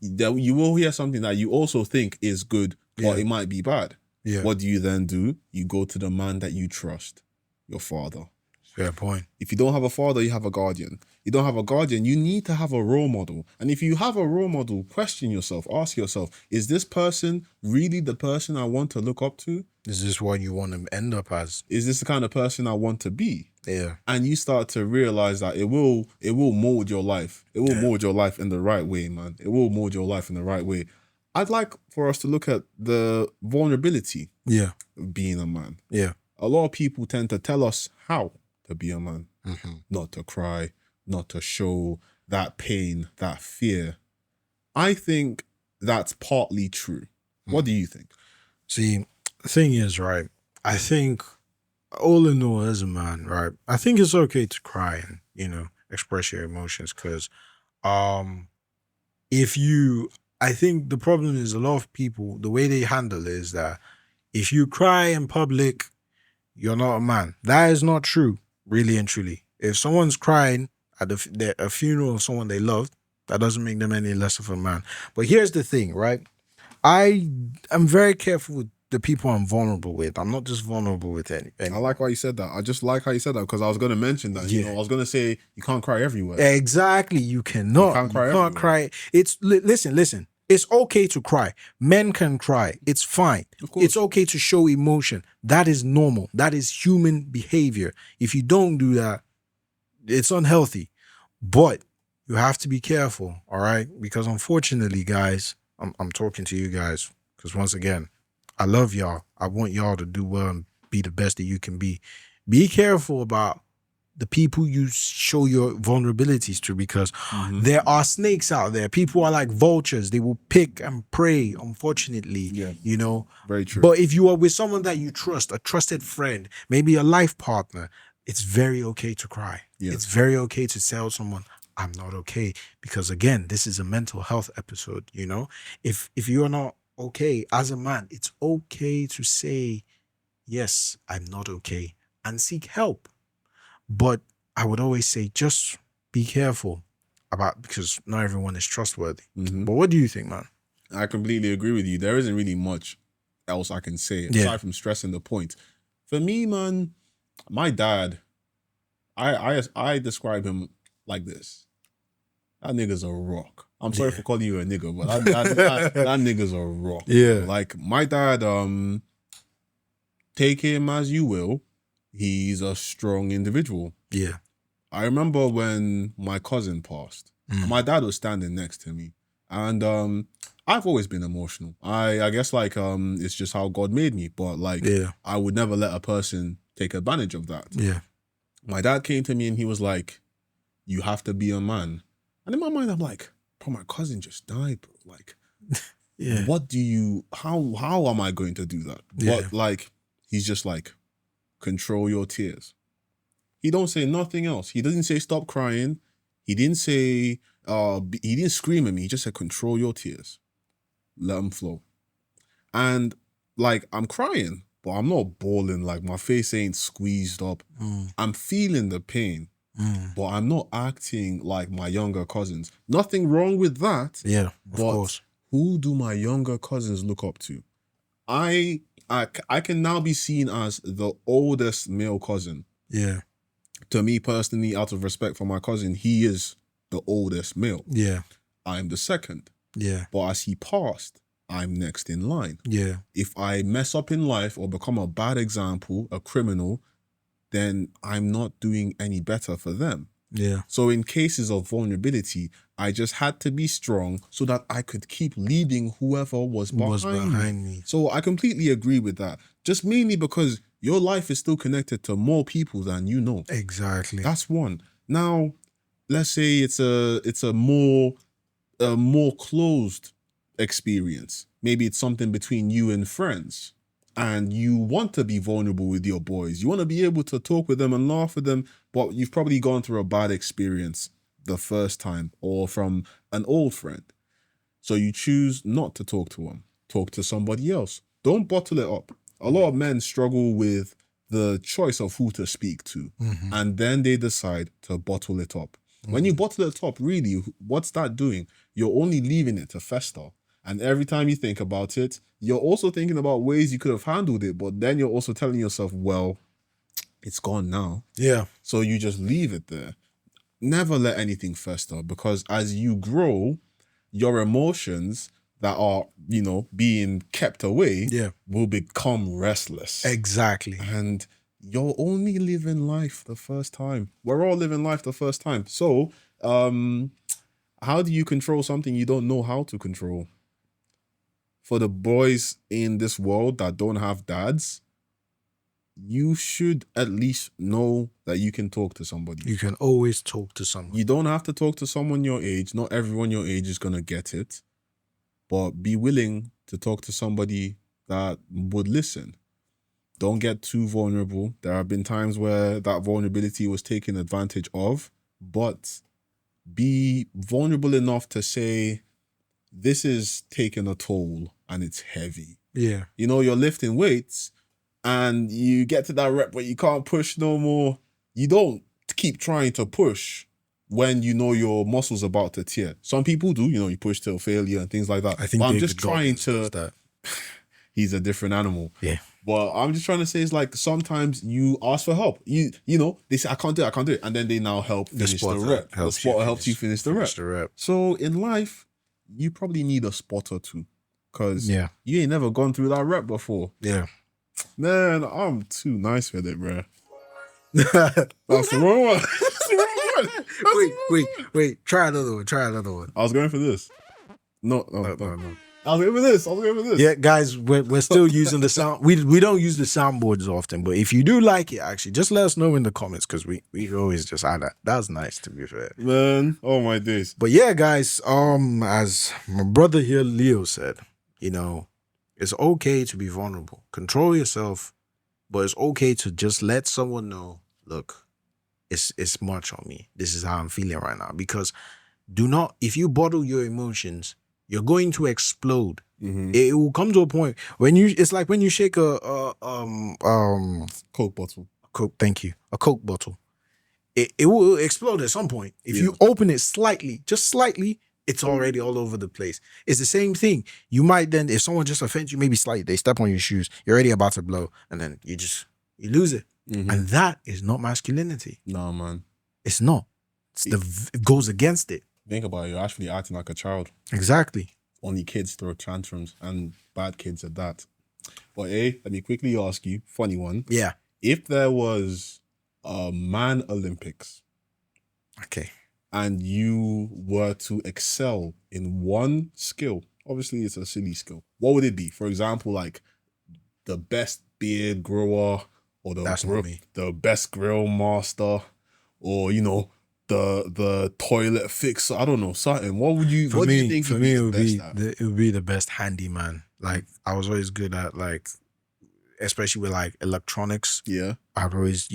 That you will hear something that you also think is good, but it might be bad. Yeah. What do you then do? You go to the man that you trust, your father. Fair point. If you don't have a father, you have a guardian. You don't have a guardian, you need to have a role model. And if you have a role model, question yourself, ask yourself, is this person really the person I want to look up to? Is this what you want to end up as? Is this the kind of person I want to be? Yeah. And you start to realize that it will mold your life. It will mold your life in the right way, man. It will mold your life in the right way. I'd like for us to look at the vulnerability of being a man. Yeah. A lot of people tend to tell us how to be a man. Not to cry, not to show that pain, that fear. I think that's partly true. What do you think? See, the thing is, right, I think all in all, as a man, right, I think it's okay to cry and, express your emotions because I think the problem is a lot of people, the way they handle it is that if you cry in public, you're not a man. That is not true, really and truly. If someone's crying at a funeral of someone they loved, that doesn't make them any less of a man. But here's the thing, right? I'm very careful with the people I'm vulnerable with. I'm not just vulnerable with any. I like why you said that. I just like how you said that because I was going to mention that. You know, I was going to say you can't cry everywhere. Exactly. You cannot. You can't cry. It's listen. It's okay to cry. Men can cry. It's fine. Of course. It's okay to show emotion. That is normal. That is human behavior. If you don't do that, it's unhealthy. But you have to be careful, all right? Because unfortunately, guys, I'm talking to you guys because once again, I love y'all. I want y'all to do well and be the best that you can be. Be careful about the people you show your vulnerabilities to because there are snakes out there. People are like vultures. They will pick and prey, unfortunately, you know. Very true. But if you are with someone that you trust, a trusted friend, maybe a life partner, it's very okay to cry. Yeah. It's very okay to tell someone, I'm not okay. Because again, this is a mental health episode, you know. If you're not okay as a man, it's okay to say, yes, I'm not okay and seek help. But I would always say, just be careful because not everyone is trustworthy. But what do you think, man? I completely agree with you. There isn't really much else I can say aside from stressing the point. For me, man, my dad, I describe him like this. That nigga's a rock. I'm sorry for calling you a nigga, but that nigga's a rock. Yeah. Like my dad, take him as you will. He's a strong individual. Yeah. I remember when my cousin passed, my dad was standing next to me. And I've always been emotional. I guess like it's just how God made me. But like I would never let a person take advantage of that. Yeah. My dad came to me and he was like, you have to be a man. And in my mind, I'm like, bro, my cousin just died, bro. Like, what do you, how am I going to do that? But like, he's just like, control your tears. He don't say nothing else. He doesn't say stop crying. He didn't say, he didn't scream at me. He just said, control your tears. Let them flow. And like, I'm crying, but I'm not bawling. Like my face ain't squeezed up. I'm feeling the pain. But I'm not acting like my younger cousins. Nothing wrong with that. Yeah, of course. Who do my younger cousins look up to? I can now be seen as the oldest male cousin. Yeah. To me personally, out of respect for my cousin, he is the oldest male. Yeah. I'm the second. Yeah. But as he passed, I'm next in line. Yeah. If I mess up in life or become a bad example, a criminal, then I'm not doing any better for them. Yeah. So in cases of vulnerability, I just had to be strong so that I could keep leading whoever was behind me. So I completely agree with that. Just mainly because your life is still connected to more people than you know. Exactly. That's one. Now, let's say it's a more closed experience. Maybe it's something between you and friends. And you want to be vulnerable with your boys. You want to be able to talk with them and laugh with them, but you've probably gone through a bad experience the first time or from an old friend. So you choose not to talk to them. Talk to somebody else. Don't bottle it up. A lot of men struggle with the choice of who to speak to. And then they decide to bottle it up. When you bottle it up, really, what's that doing? You're only leaving it to fester. And every time you think about it, you're also thinking about ways you could have handled it. But then you're also telling yourself, well, it's gone now. Yeah. So you just leave it there. Never let anything fester, because as you grow, your emotions that are, being kept away will become restless. Exactly. And you're only living life the first time. We're all living life the first time. So how do you control something you don't know how to control? For the boys in this world that don't have dads, you should at least know that you can talk to somebody. You can always talk to someone. You don't have to talk to someone your age. Not everyone your age is going to get it. But be willing to talk to somebody that would listen. Don't get too vulnerable. There have been times where that vulnerability was taken advantage of. But be vulnerable enough to say, this is taking a toll and it's heavy. Yeah. You're lifting weights and you get to that rep where you can't push no more. You don't keep trying to push when you know your muscles about to tear. Some people do, you push till failure and things like that. I think but I'm David just trying Goggins does to. that. He's a different animal. Yeah. But I'm just trying to say, it's like sometimes you ask for help. You know, they say I can't do it, and then they now help finish the rep. The spotter helps you finish the rep. So in life, you probably need a spotter too, because you ain't never gone through that rep before. Yeah. Man, I'm too nice with it, bro. That's the wrong one. That's the wrong one. Wait. Try another one. I was going for this. No. I was going for this. Yeah, guys, we're still using the sound. We don't use the soundboards often, but if you do like it, actually, just let us know in the comments, because we always just add that. That was nice, to be fair. Man, oh my days. But yeah, guys, as my brother here, Leo, said, it's okay to be vulnerable. Control yourself, but it's okay to just let someone know, look, it's much on me. This is how I'm feeling right now. Because if you bottle your emotions, you're going to explode. Mm-hmm. It will come to a point it's like when you shake a Coke bottle. Thank you. A Coke bottle. It will explode at some point. If you open it just slightly, it's already all over the place. It's the same thing. You might then, if someone just offends you, maybe slightly, they step on your shoes, you're already about to blow, and then you lose it. Mm-hmm. And that is not masculinity. No, man. It's not. It goes against it. Think about it, you're actually acting like a child. Exactly. Only kids throw tantrums, and bad kids at that. But let me quickly ask you, funny one. Yeah. If there was a Man Olympics, okay, and you were to excel in one skill, obviously it's a silly skill, what would it be? For example, like the best beard grower, or the best grill master, or the toilet fixer. I don't know, something. What do you think? For me, it would be the best handyman. Like, I was always good at, like, especially with like electronics. Yeah, I'd always,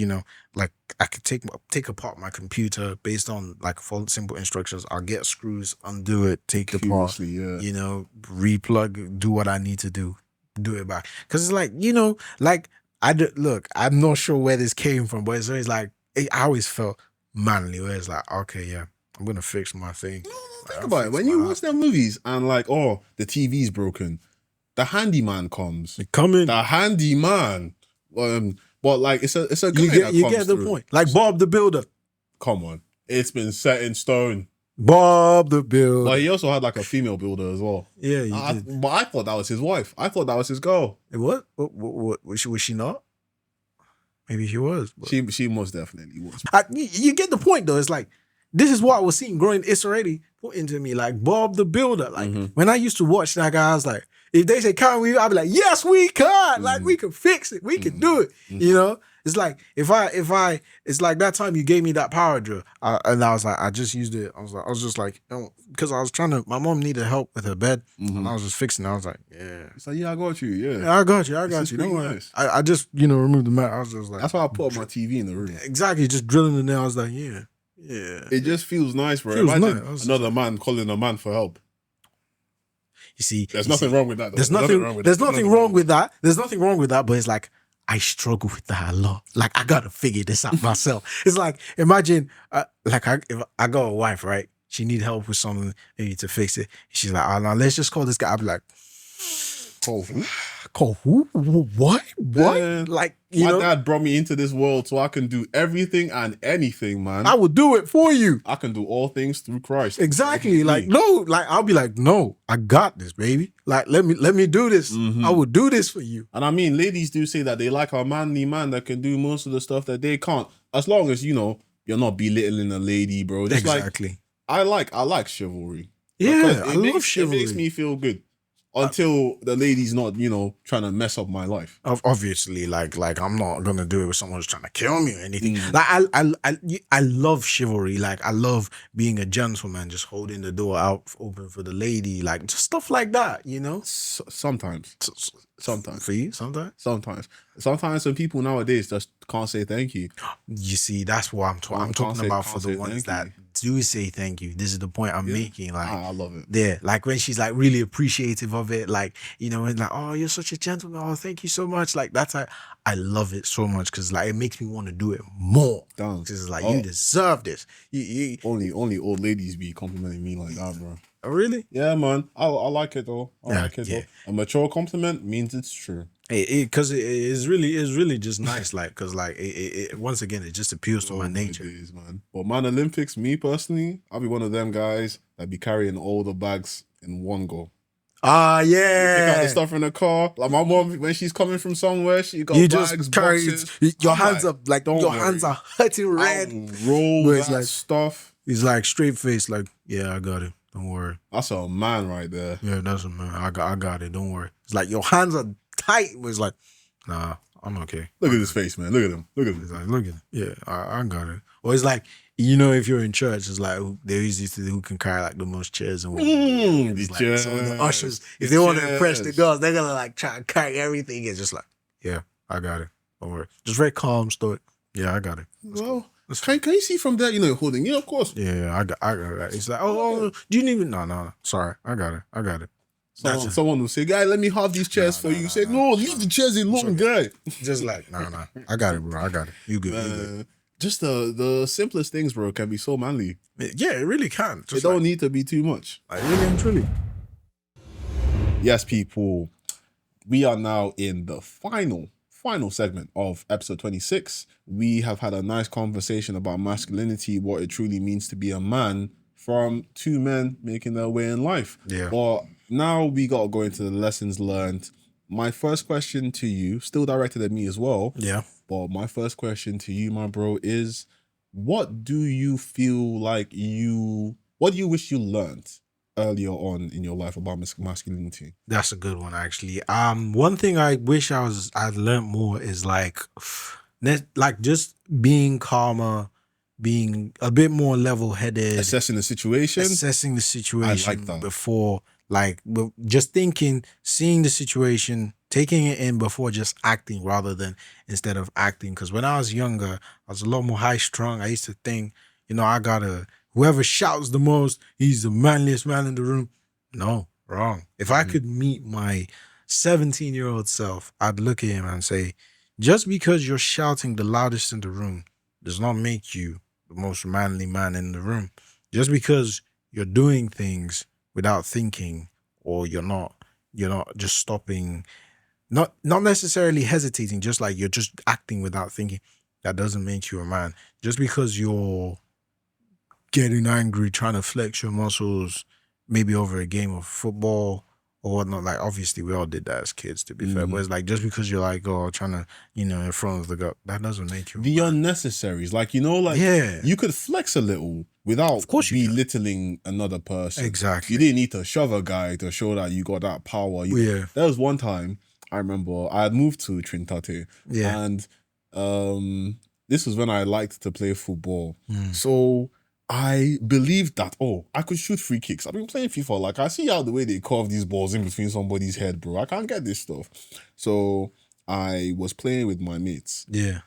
like, I could take apart my computer based on like simple instructions. I'll get screws, undo it, take it apart, replug, do what I need to do it back. Because it's like, like look, I'm not sure where this came from, but it's always like, I always felt manly, where it's like, okay, yeah, I'm gonna fix my thing. Think about it. When you watch them movies and like, oh, the TV's broken, the handyman comes. The handyman. But like, it's a good. You get the point. Like Bob the Builder. Come on, it's been set in stone. Bob the Builder. But he also had like a female builder as well. Yeah, he did. But I thought that was his wife. I thought that was his girl. What was she not? Maybe she was. She most definitely was. You get the point, though. It's like, this is what I was seeing growing. It's already put into me, like Bob the Builder. Like, when I used to watch that guy, I was like, if they say, can we? I'd be like, yes, we can. Like, we can fix it. We can do it. It's like, if I, it's like that time you gave me that power drill. And I was like, I just used it. I was just like, because I was my mom needed help with her bed. And I was just fixing it. I was like, yeah. It's like, yeah, I got you. Yeah. I got you. Don't worry. Nice. I just, removed the mat. I was just like. That's why I put up my TV in the room. Exactly. Just drilling the nail. I was like, yeah. It just feels nice, bro. Imagine another man calling a man for help. You see. There's nothing wrong with that. There's nothing wrong with that. There's nothing wrong with that, but it's like, I struggle with that a lot. Like, I gotta figure this out myself. It's like, imagine, if I got a wife, right? She need help with something, maybe to fix it. She's like, oh, no, let's just call this guy. I'll be like, call who? Call who? What? Man, like, my dad brought me into this world so I can do everything and anything, man. I will do it for you. I can do all things through Christ. Exactly. Like, no, like, I'll be like, no, I got this, baby. Like, let me do this. I will do this for you. And I mean, ladies do say that they like a manly man that can do most of the stuff that they can't. As long as, you're not belittling a lady, bro. Just exactly. Like, I like chivalry. Yeah, I love chivalry. It makes me feel good. Until the lady's not, trying to mess up my life. Obviously, like I'm not gonna do it with someone who's trying to kill me or anything. Like I love chivalry. Like, I love being a gentleman, just holding the door out open for the lady, like just stuff like that. Sometimes. For you, sometimes. Sometimes some people nowadays just can't say thank you. You see, that's what I'm talking about for the ones that do say thank you. This is the point I'm making. Like, I love it. yeah, like when she's like really appreciative of it, like, you know, and like, oh, you're such a gentleman. Oh, thank you so much. Like, that's like, I love it so much because like it makes me want to do it more. Damn. Because it's like, you deserve this. You Only old ladies be complimenting me like that, bro. Oh, really? Yeah, man. I like it though. I like it yeah. though. A mature compliment means it's true. Because it is really just nice. Like, because like it once again, it just appeals to my nature. It is, man. But man, Olympics, me personally, I'll be one of them guys that be carrying all the bags in one go. Ah, Pick out yeah. the stuff in the car. Like my mom, when she's coming from somewhere, she got You bags, just carry boxes. your I'm hands like, up, like don't your worry. hands are hurting red. I'll roll But it's that like- stuff. He's like straight face, like, yeah, I got it. Don't worry. That's a man right there. Yeah, that's a man. I got it. Don't worry. It's like your hands are tight. But it's like, nah, I'm okay. Look at his face, man. Look at him. Look at It's him. like, look at it. Yeah, I got it. Or it's like, you know, if you're in church, it's like they used to who can carry like the most chairs and The it's like chairs. some of the ushers. If The they want to impress the chairs. girls, they're gonna like try and carry everything. It's just like, yeah, I got it. Don't worry. Just very calm, stoic. Yeah, I got it. Well, can you see from there? You know, holding. Yeah, of course. Yeah, I got it. It's like, oh, do you need me? No. Sorry, I got it. Someone will say, "Guy, let me have these chairs for you." You say, "No, leave the chairs alone, guy." Just like, no. I got it, bro. I got it. You good. You good. Just the simplest things, bro, can be so manly. Yeah, it really can. It Just don't need to be too much. like really and truly. Yes, people, we are now in the final segment of episode 26. We have had a nice conversation about masculinity, what it truly means to be a man, from two men making their way in life. Yeah. But now we got to go into the lessons learned. My first question to you, still directed at me as well, Yeah. but my first question to you, my bro, is what do you feel like what do you wish you learned earlier on in your life about masculinity? That's a good one, actually. One thing I wish I'd learned more is like just being calmer, being a bit more level-headed, Assessing the situation. assessing the situation I like that. before, like, just thinking, seeing the situation, taking it in before just acting rather than instead of acting. Because when I was younger, I was a lot more high-strung. I used to think, you know, whoever shouts the most, he's the manliest man in the room. No, wrong. If I could meet my 17-year-old self, I'd look at him and say, just because you're shouting the loudest in the room does not make you the most manly man in the room. Just because you're doing things without thinking, or you're not just stopping, not necessarily hesitating, just like you're just acting without thinking, that doesn't make you a man. Just because you're getting angry, trying to flex your muscles, maybe over a game of football or whatnot. Like, obviously, we all did that as kids, to be fair. But it's like, just because you're like, oh, trying to, you know, in front of the girl, that doesn't make you. The unnecessaries. Like, you know, like, Yeah. you could flex a little without Of course you can. belittling another person. Exactly. You didn't need to shove a guy to show that you got that power. Yeah. There was one time, I remember, I had moved to Trintate. Yeah. And this was when I liked to play football. So I believed that, I could shoot free kicks. I've been playing FIFA. Like, I see how the way they curve these balls in between somebody's head, bro. I can't get this stuff. So I was playing with my mates. Yeah.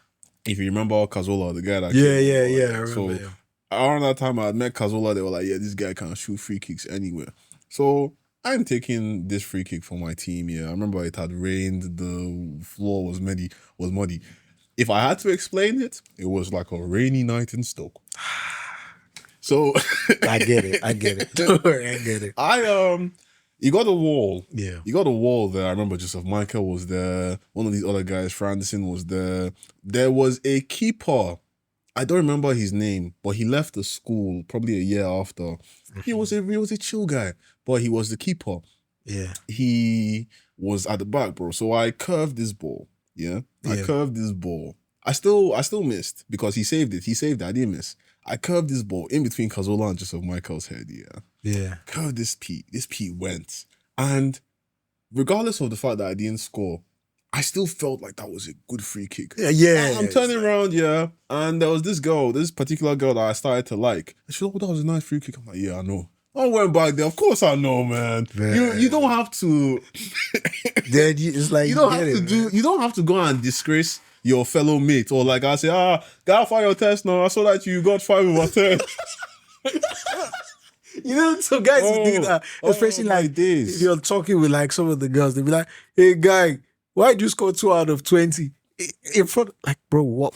If you remember Kazola, the guy that Yeah. came I over, remember. So around that time I had met Kazola, they were like, yeah, this guy can shoot free kicks anywhere. So I'm taking this free kick for my team. Yeah, I remember it had rained, the floor was muddy. If I had to explain it, it was like a rainy night in Stoke. So I get it. Don't worry, I get it. you got a wall. Yeah. You got a wall there. I remember Joseph Michael was there. One of these other guys, Franderson, was there. There was a keeper. I don't remember his name, but he left the school probably a year after. He was a chill guy, but he was the keeper. Yeah. He was at the back, bro. So I curved this ball. Yeah. I curved this ball. I still missed because he saved it. I didn't miss. I curved this ball in between Kazola and Joseph Michael's head. Yeah. Yeah. Curved this P. This P went. And regardless of the fact that I didn't score, I still felt like that was a good free kick. Yeah. I'm turning around, and there was this particular girl that I started to like. And she was like, that was a nice free kick. I'm like, yeah, I know. I went back there. Of course I know, man. You don't have to. Then it's like You don't have to go and disgrace your fellow mate, or like I say, get out for your test now. I saw that you got 5 over 10. You know, some guys will do that, especially my like days. if you're talking with like some of the girls, they'll be like, "Hey, guy, why'd you score 2 out of 20 in front?" Like, bro, what?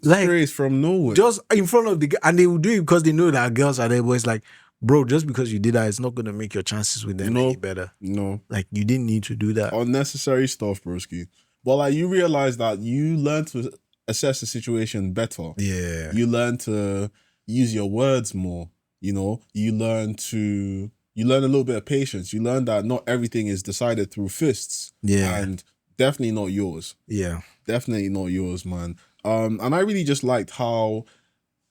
Like, Praise from nowhere. just in front of the guy, and they will do it because they know that girls are there. But it's like, bro, just because you did that, it's not gonna make your chances with them any better. No. Like, you didn't need to do that. Unnecessary stuff, broski. But like you realize that you learn to assess the situation better. Yeah. You learn to use your words more. You know, you learn a little bit of patience. You learn that not everything is decided through fists. Yeah. And definitely not yours. Yeah. Definitely not yours, man. And I really just liked how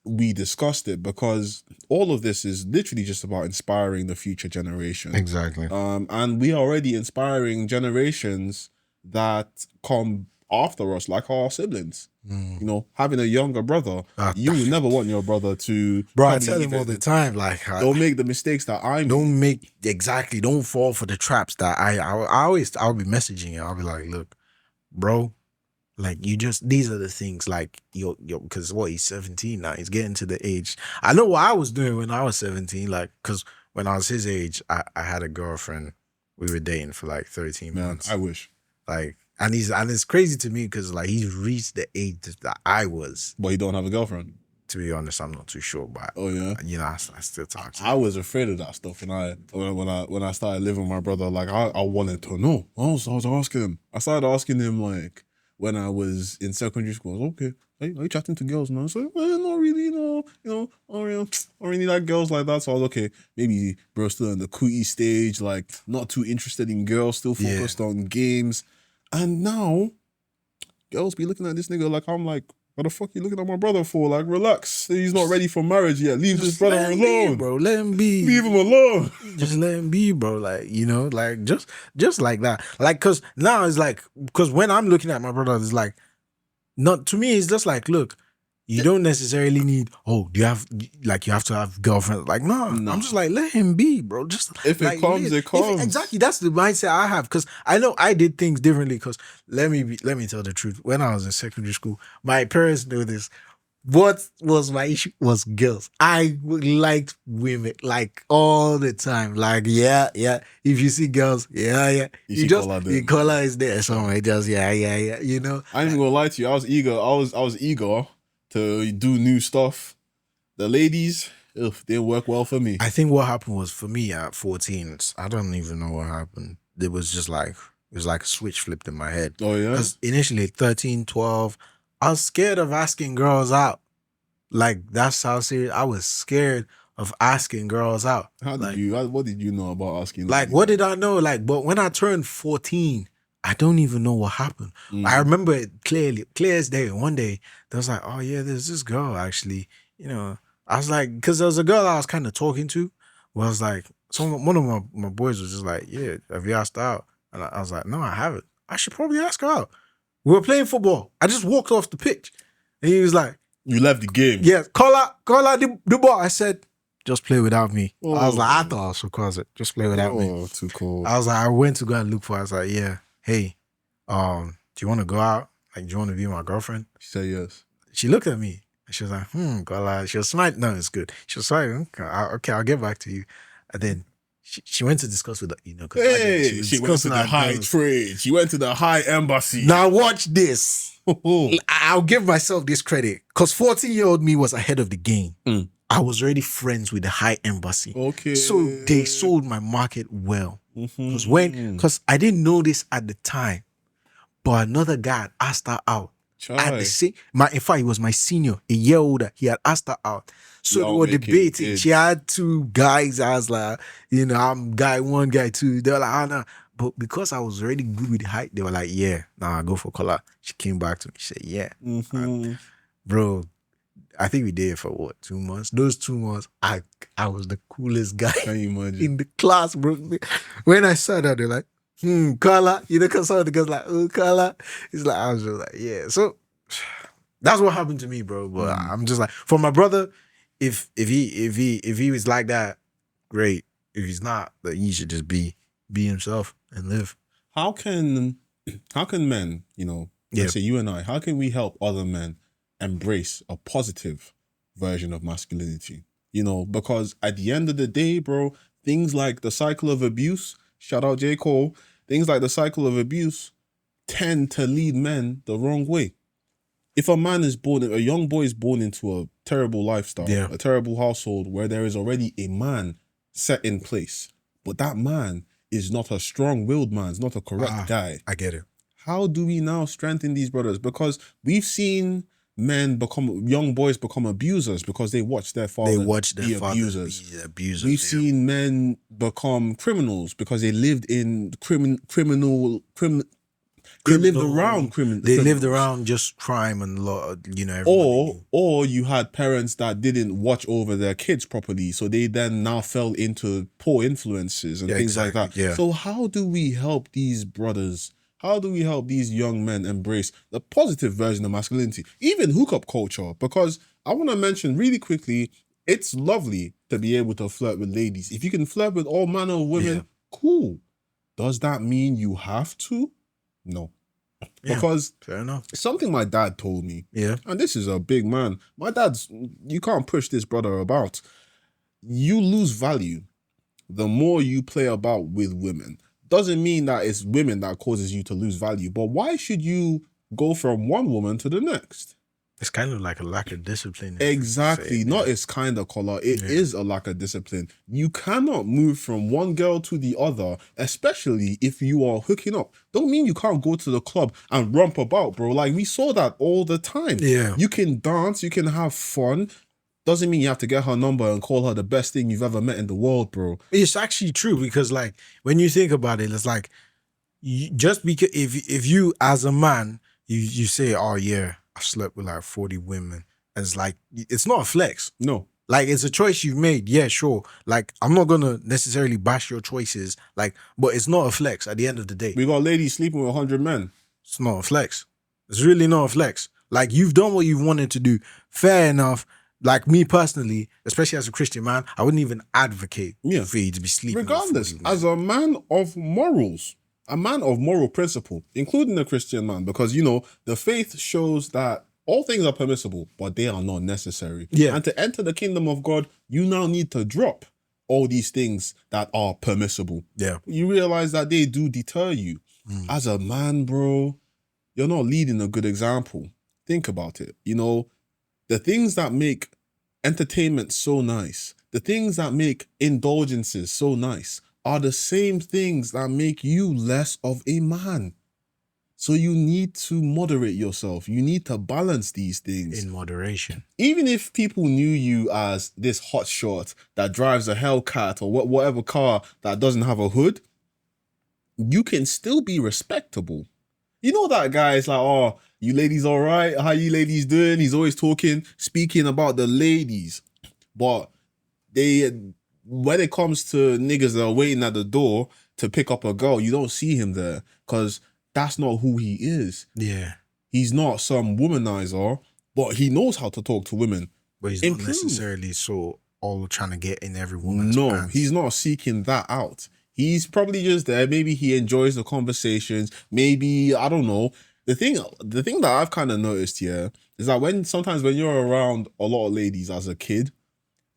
we discussed it, because all of this is literally just about inspiring the future generation. Exactly. And we are already inspiring generations that come after us, like our siblings. You know, having a younger brother, you will never want your brother to. Bro, I tell him all the time, like, don't make the mistakes that I made. Don't fall for the traps that I'll be messaging you. I'll be like, look, bro, like, these are the things, like, you're because he's 17 now, he's getting to the age. I know what I was doing when I was 17, like, because when I was his age, I had a girlfriend. We were dating for like 13 months. I wish. Like, and it's crazy to me because like he's reached the age that I was. But he don't have a girlfriend. To be honest, I'm not too sure, but you know, I still talk to him. I was afraid of that stuff when I started living with my brother. Like I wanted to know. I was asking him. I started asking him like when I was in secondary school. I was okay. Are you chatting to girls now? So well, not really, I don't really like girls like that. So I was okay. Maybe bro still in the cootie stage, like not too interested in girls, still focused on games. And now girls be looking at this nigga like I'm like, what the fuck you looking at my brother for? Like, relax. He's not ready for marriage yet. Leave this brother alone, bro. Let him be. Leave him alone. Just let him be, bro. Like, you know, like just like that. Like, cause now it's like, cause when I'm looking at my brother, it's like, not to me. It's just like, look, you don't necessarily need. Oh, you have to have girlfriend. Like, no. I'm just like, let him be, bro. Just if it comes, it comes. Exactly. That's the mindset I have, because I know I did things differently. Because let me tell the truth. When I was in secondary school, my parents knew this. What was my issue was girls. I liked women like all the time. Like, yeah. If you see girls, yeah. You just the color is there somewhere. Just yeah. You know. I ain't even gonna lie to you. I was eager. I was eager to do new stuff. The ladies, didn't work well for me. I think what happened was, for me at 14, I don't even know what happened. It was like a switch flipped in my head. Oh yeah. Because initially 13, 12, I was scared of asking girls out. Like, that's how serious I was scared of asking girls out. What did you know about asking? Like, what did I know? Like, but when I turned 14, I don't even know what happened. I remember it clear as day. One day, there was like, oh yeah, there's this girl actually. You know, I was like, because there was a girl I was kind of talking to. Where I was like, one of my boys was just like, yeah, have you asked her out? And I was like, no, I haven't. I should probably ask her out. We were playing football. I just walked off the pitch, and he was like, you left the game. Yeah, call out the ball. I said, just play without me. Oh. I was like, I thought I was supposed to just play without me. Oh, too cool. I was like, I went to go and look for her. I was like, yeah, hey, do you want to go out? Like, do you want to be my girlfriend? She said yes. She looked at me and she was like, God, she was smiling. No, it's good. She was smiling. Okay, I'll get back to you. And then she went to discuss with the, because she went to the high trade. She went to the high embassy. Now watch this. I'll give myself this credit, because 14-year-old me was ahead of the game. I was already friends with the high embassy. Okay. So they sold my market well. Because I didn't know this at the time, but another guy asked her out. At the same, in fact, he was my senior, a year older. He had asked her out. So they were debating. She had 2 guys. I was like, I'm guy 1, guy 2. They were like, oh no. But because I was already good with the height, they were like, yeah, nah, go for color. She came back to me. She said, yeah. And, bro, I think we did it for what, 2 months? Those 2 months, I was the coolest guy in the class, bro. When I saw that, they're like, color. Because some of the girls like, oh, color. It's like, I was just like, yeah. So that's what happened to me, bro. But I'm just like, for my brother, if he was like that, great. If he's not, then he should just be himself and live. How can men, let's say you and I, how can we help other men embrace a positive version of masculinity? you know, because at the end of the day, bro, things like the cycle of abuse, shout out J. Cole, things like the cycle of abuse tend to lead men the wrong way. If a young boy is born into a terrible lifestyle, a terrible household where there is already a man set in place, but that man is not a strong-willed man, is not a correct guy. I get it. How do we now strengthen these brothers? Because we've seen young boys become abusers because they watch their father be abusers. We've seen men become criminals because they lived in they lived around just crime and everybody. Or you had parents that didn't watch over their kids properly, so they then now fell into poor influences and things like that. Yeah. So how do we help these brothers? How do we help these young men embrace the positive version of masculinity, even hookup culture? Because I want to mention really quickly, it's lovely to be able to flirt with ladies. If you can flirt with all manner of women, cool. Does that mean you have to? No. Because fair enough. Something my dad told me. Yeah. And this is a big man. You can't push this brother about. You lose value the more you play about with women. Doesn't mean that it's women that causes you to lose value. But why should you go from one woman to the next? It's kind of like a lack of discipline. Exactly. Not it's kind of color. It is a lack of discipline. You cannot move from one girl to the other, especially if you are hooking up. Don't mean you can't go to the club and romp about, bro. Like, we saw that all the time. Yeah. You can dance, you can have fun. Doesn't mean you have to get her number and call her the best thing you've ever met in the world, bro. It's actually true because, like, when you think about it, it's like, just because if you as a man, you say, oh yeah, I slept with like 40 women. And it's like, it's not a flex. No. Like, it's a choice you've made. Yeah, sure. Like, I'm not going to necessarily bash your choices. Like, but it's not a flex at the end of the day. We got ladies sleeping with 100 men. It's not a flex. It's really not a flex. Like, you've done what you've wanted to do. Fair enough. Like, me personally, especially as a Christian man, I wouldn't even advocate for you to be sleeping. Regardless, as a man of morals, a man of moral principle, including a Christian man, because, you know, the faith shows that all things are permissible, but they are not necessary. Yeah. And to enter the kingdom of God, you now need to drop all these things that are permissible. Yeah. You realize that they do deter you. As a man, bro, you're not leading a good example. Think about it. You know, the things that make entertainment so nice, the things that make indulgences so nice, are the same things that make you less of a man. So you need to moderate yourself. You need to balance these things. In moderation. Even if people knew you as this hot shot that drives a Hellcat or whatever car that doesn't have a hood, you can still be respectable. You know that guy is like, oh, you ladies all right? How you ladies doing? He's always speaking about the ladies. But when it comes to niggas that are waiting at the door to pick up a girl, you don't see him there because that's not who he is. Yeah. He's not some womanizer, but he knows how to talk to women. But he's not necessarily so all trying to get in every woman's pants. He's not seeking that out. He's probably just there. Maybe he enjoys the conversations. Maybe, I don't know. The thing that I've kind of noticed here is that sometimes when you're around a lot of ladies as a kid,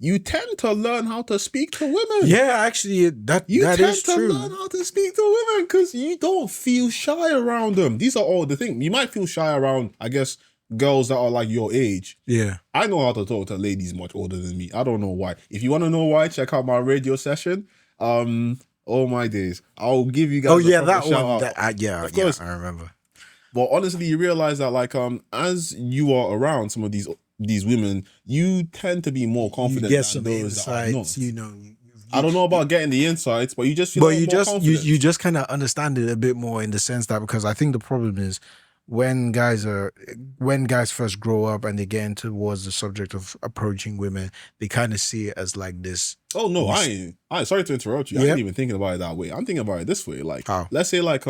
you tend to learn how to speak to women. Yeah, actually, that is true. You tend to learn how to speak to women because you don't feel shy around them. These are all the things. You might feel shy around, I guess, girls that are like your age. Yeah. I know how to talk to ladies much older than me. I don't know why. If you want to know why, check out my radio session. Oh my days. I'll give you guys that one. Of course. I remember. But honestly, you realize that like as you are around some of these women, you tend to be more confident. You get some insights, you know. I don't know about getting the insights, but you just feel more confident. You just kind of understand it a bit more in the sense that, because I think the problem is when guys first grow up and they get in towards the subject of approaching women, they kind of see it as like this. Oh no, I sorry to interrupt you. I ain't even thinking about it that way. I'm thinking about it this way. Like, let's say like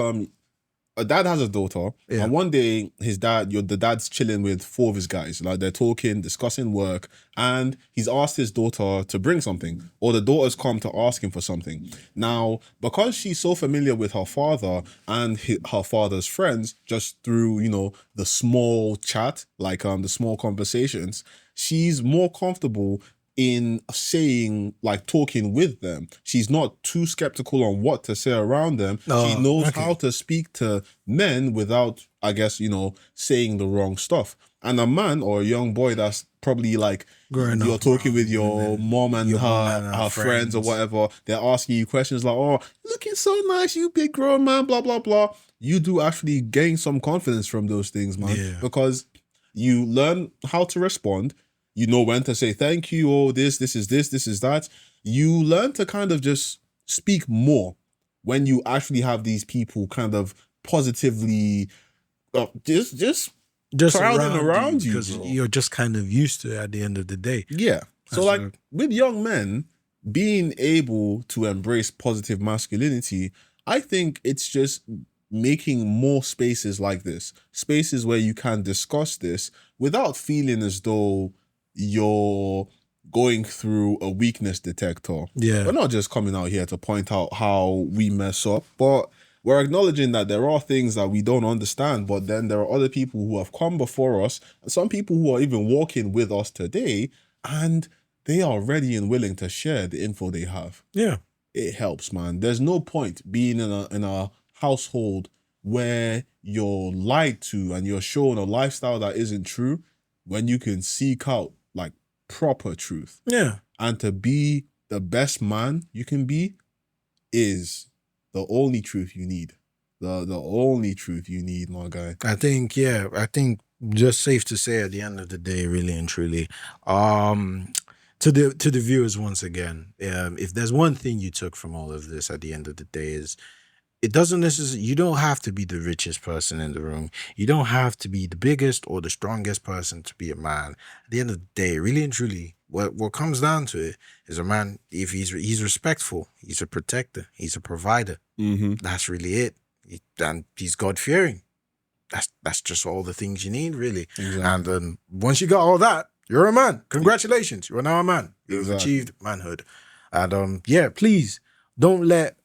a dad has a daughter, and one day the dad's chilling with 4 of his guys. Like, they're talking, discussing work, and he's asked his daughter to bring something, or the daughter's come to ask him for something. Now, because she's so familiar with her father and her father's friends, just through, you know, the small chat, like the small conversations, she's more comfortable in saying, like talking with them. She's not too skeptical on what to say around them. She knows how to speak to men without, I guess, saying the wrong stuff. And a man or a young boy that's probably like, you're talking with your mom and her friends or whatever, they're asking you questions like, oh, looking so nice, you big grown man, blah, blah, blah. You do actually gain some confidence from those things, man, because you learn how to respond. You know when to say thank you, or this is that. You learn to kind of just speak more when you actually have these people kind of positively just crowding around you, because you're just kind of used to it at the end of the day. Yeah. So like with young men being able to embrace positive masculinity, I think it's just making more spaces like this, spaces where you can discuss this without feeling as though you're going through a weakness detector. Yeah. We're not just coming out here to point out how we mess up, but we're acknowledging that there are things that we don't understand, but then there are other people who have come before us, and some people who are even walking with us today, and they are ready and willing to share the info they have. Yeah. It helps, man. There's no point being in a household where you're lied to and you're shown a lifestyle that isn't true when you can seek out like proper truth. Yeah. And to be the best man you can be is the only truth you need. The only truth you need, my guy. I think just safe to say at the end of the day, really and truly, to the viewers once again, if there's one thing you took from all of this at the end of the day is, it doesn't necessarily, you don't have to be the richest person in the room. You don't have to be the biggest or the strongest person to be a man. At the end of the day, really and truly, what comes down to it is a man, if he's respectful, he's a protector, he's a provider. Mm-hmm. That's really it. And he's God-fearing. That's just all the things you need, really. Exactly. And once you got all that, you're a man. Congratulations. You're now a man. You've achieved manhood. And please don't let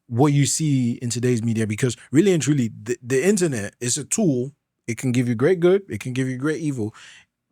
what you see in today's media, because really and truly, the internet is a tool. It can give you great good. It can give you great evil.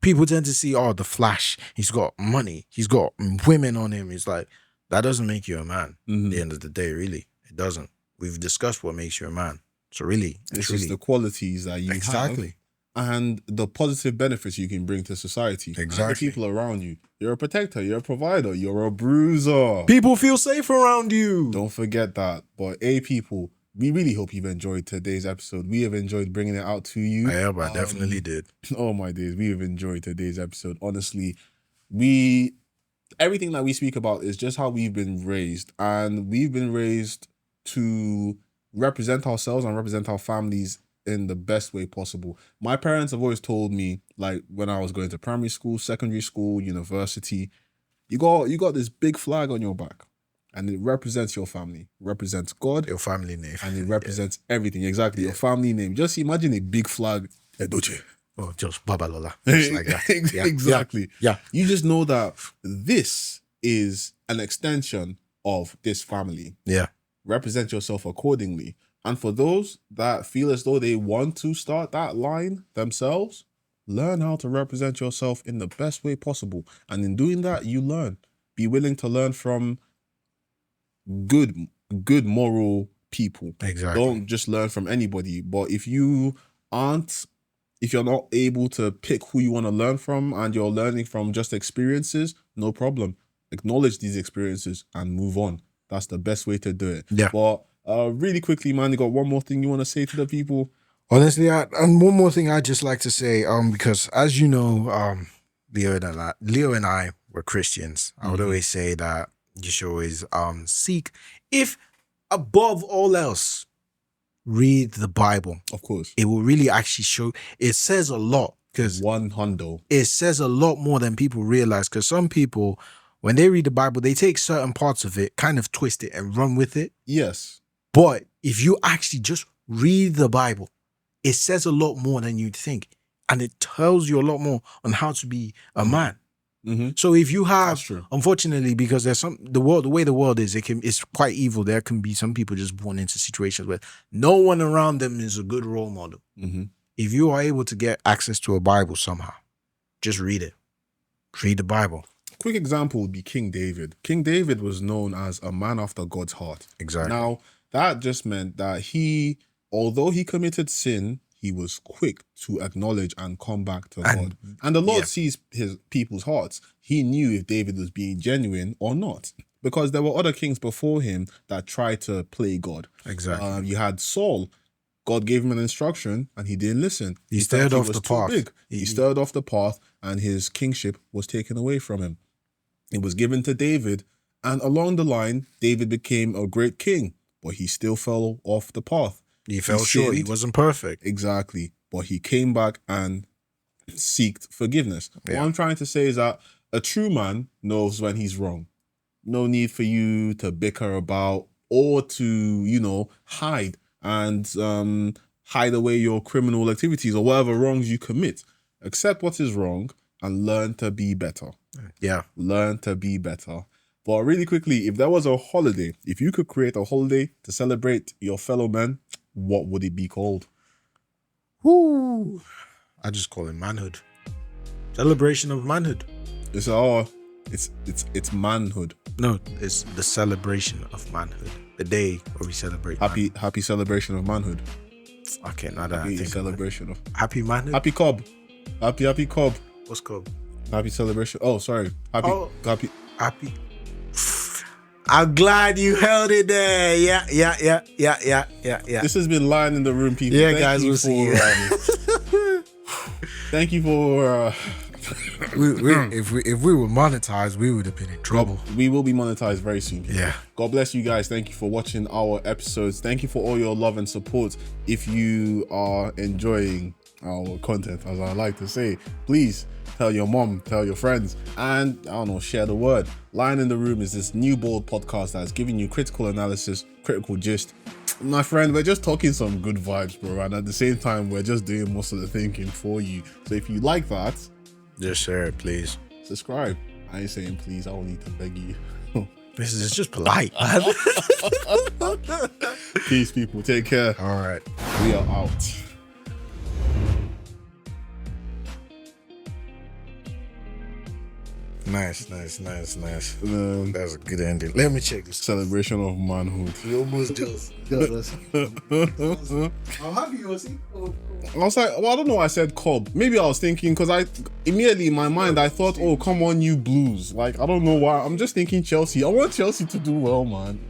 People tend to see, the flash. He's got money. He's got women on him. It's like, that doesn't make you a man. Mm-hmm. At the end of the day, really. It doesn't. We've discussed what makes you a man. So really, it's just the qualities that you have and the positive benefits you can bring to society. Exactly. And the people around you. You're a protector. You're a provider. You're a bruiser. People feel safe around you. Don't forget that. But people, we really hope you've enjoyed today's episode. We have enjoyed bringing it out to you. Yeah, but I definitely did. Oh my days. We have enjoyed today's episode. Honestly, everything that we speak about is just how we've been raised. And we've been raised to represent ourselves and represent our families in the best way possible. My parents have always told me, like when I was going to primary school, secondary school, university, you got this big flag on your back and it represents your family, it represents God, your family name, and it represents everything. Exactly. Your family name. Just imagine a big flag, Edoche. Oh, just Babalola. Just like that. Exactly. Yeah. You just know that this is an extension of this family. Yeah. Represent yourself accordingly. And for those that feel as though they want to start that line themselves, learn how to represent yourself in the best way possible. And in doing that, you learn. Be willing to learn from good moral people. Exactly. Don't just learn from anybody. But if you're not able to pick who you want to learn from and you're learning from just experiences, no problem. Acknowledge these experiences and move on. That's the best way to do it. Yeah. But really quickly, man, you got one more thing you want to say to the people? Honestly, and one more thing I'd just like to say, because as you know, Leo and I were Christians. I would always say that you should always seek, if above all else, read the Bible. Of course. It will really actually show, it says a lot. Because it says a lot more than people realize. Because some people, when they read the Bible, they take certain parts of it, kind of twist it and run with it. Yes. But if you actually just read the Bible, it says a lot more than you'd think. And it tells you a lot more on how to be a man. Mm-hmm. So if you have, unfortunately, because there's the way the world is, it's quite evil. There can be some people just born into situations where no one around them is a good role model. Mm-hmm. If you are able to get access to a Bible somehow, just read it. Read the Bible. quick example would be King David. King David was known as a man after God's heart. Exactly. Now, that just meant that although he committed sin, he was quick to acknowledge and come back to God. And the Lord sees his people's hearts. He knew if David was being genuine or not, because there were other kings before him that tried to play God. Exactly. You had Saul. God gave him an instruction and he didn't listen. He stirred off the path. He stirred off the path and his kingship was taken away from him. It was given to David, and along the line, David became a great king, but he still fell off the path. He fell short. He wasn't perfect. Exactly. But he came back and seeked forgiveness. Yeah. What I'm trying to say is that a true man knows when he's wrong. No need for you to bicker about or to, hide and hide away your criminal activities or whatever wrongs you commit. Accept what is wrong and learn to be better. Yeah. Learn to be better. But really quickly, if there was a holiday, if you could create a holiday to celebrate your fellow men, what would it be called? Woo! I just call it manhood. Celebration of manhood. It's manhood. No, it's the celebration of manhood. The day where we celebrate. Happy celebration of manhood. Okay, now that I think celebration of happy manhood. Happy Cobb. Happy Cobb. What's Cobb? Happy celebration. Oh, sorry. Happy. I'm glad you held it there. Yeah. This has been Lion in the Room, people. Yeah, guys, we'll see you. Thank you for. If we were monetized, we would have been in trouble. We will be monetized very soon. Yeah. God bless you guys. Thank you for watching our episodes. Thank you for all your love and support. If you are enjoying our content, as I like to say, please tell your mom, tell your friends, and share the word. Lion in the Room is this new bold podcast that's giving you critical analysis, critical gist. My friend, we're just talking some good vibes, bro, and at the same time, we're just doing most of the thinking for you. So if you like that, just share it, please. Subscribe. I ain't saying please, I will need to beg you. This is just polite, man. Peace, people. Take care. All right. We are out. Nice. That's a good ending. Let me check this. Celebration of manhood. We almost just got us. How happy was he? I was like, I don't know why I said Cobb. Maybe I was thinking, because I immediately in my mind, I thought, oh, come on, you Blues. Like, I don't know why. I'm just thinking Chelsea. I want Chelsea to do well, man.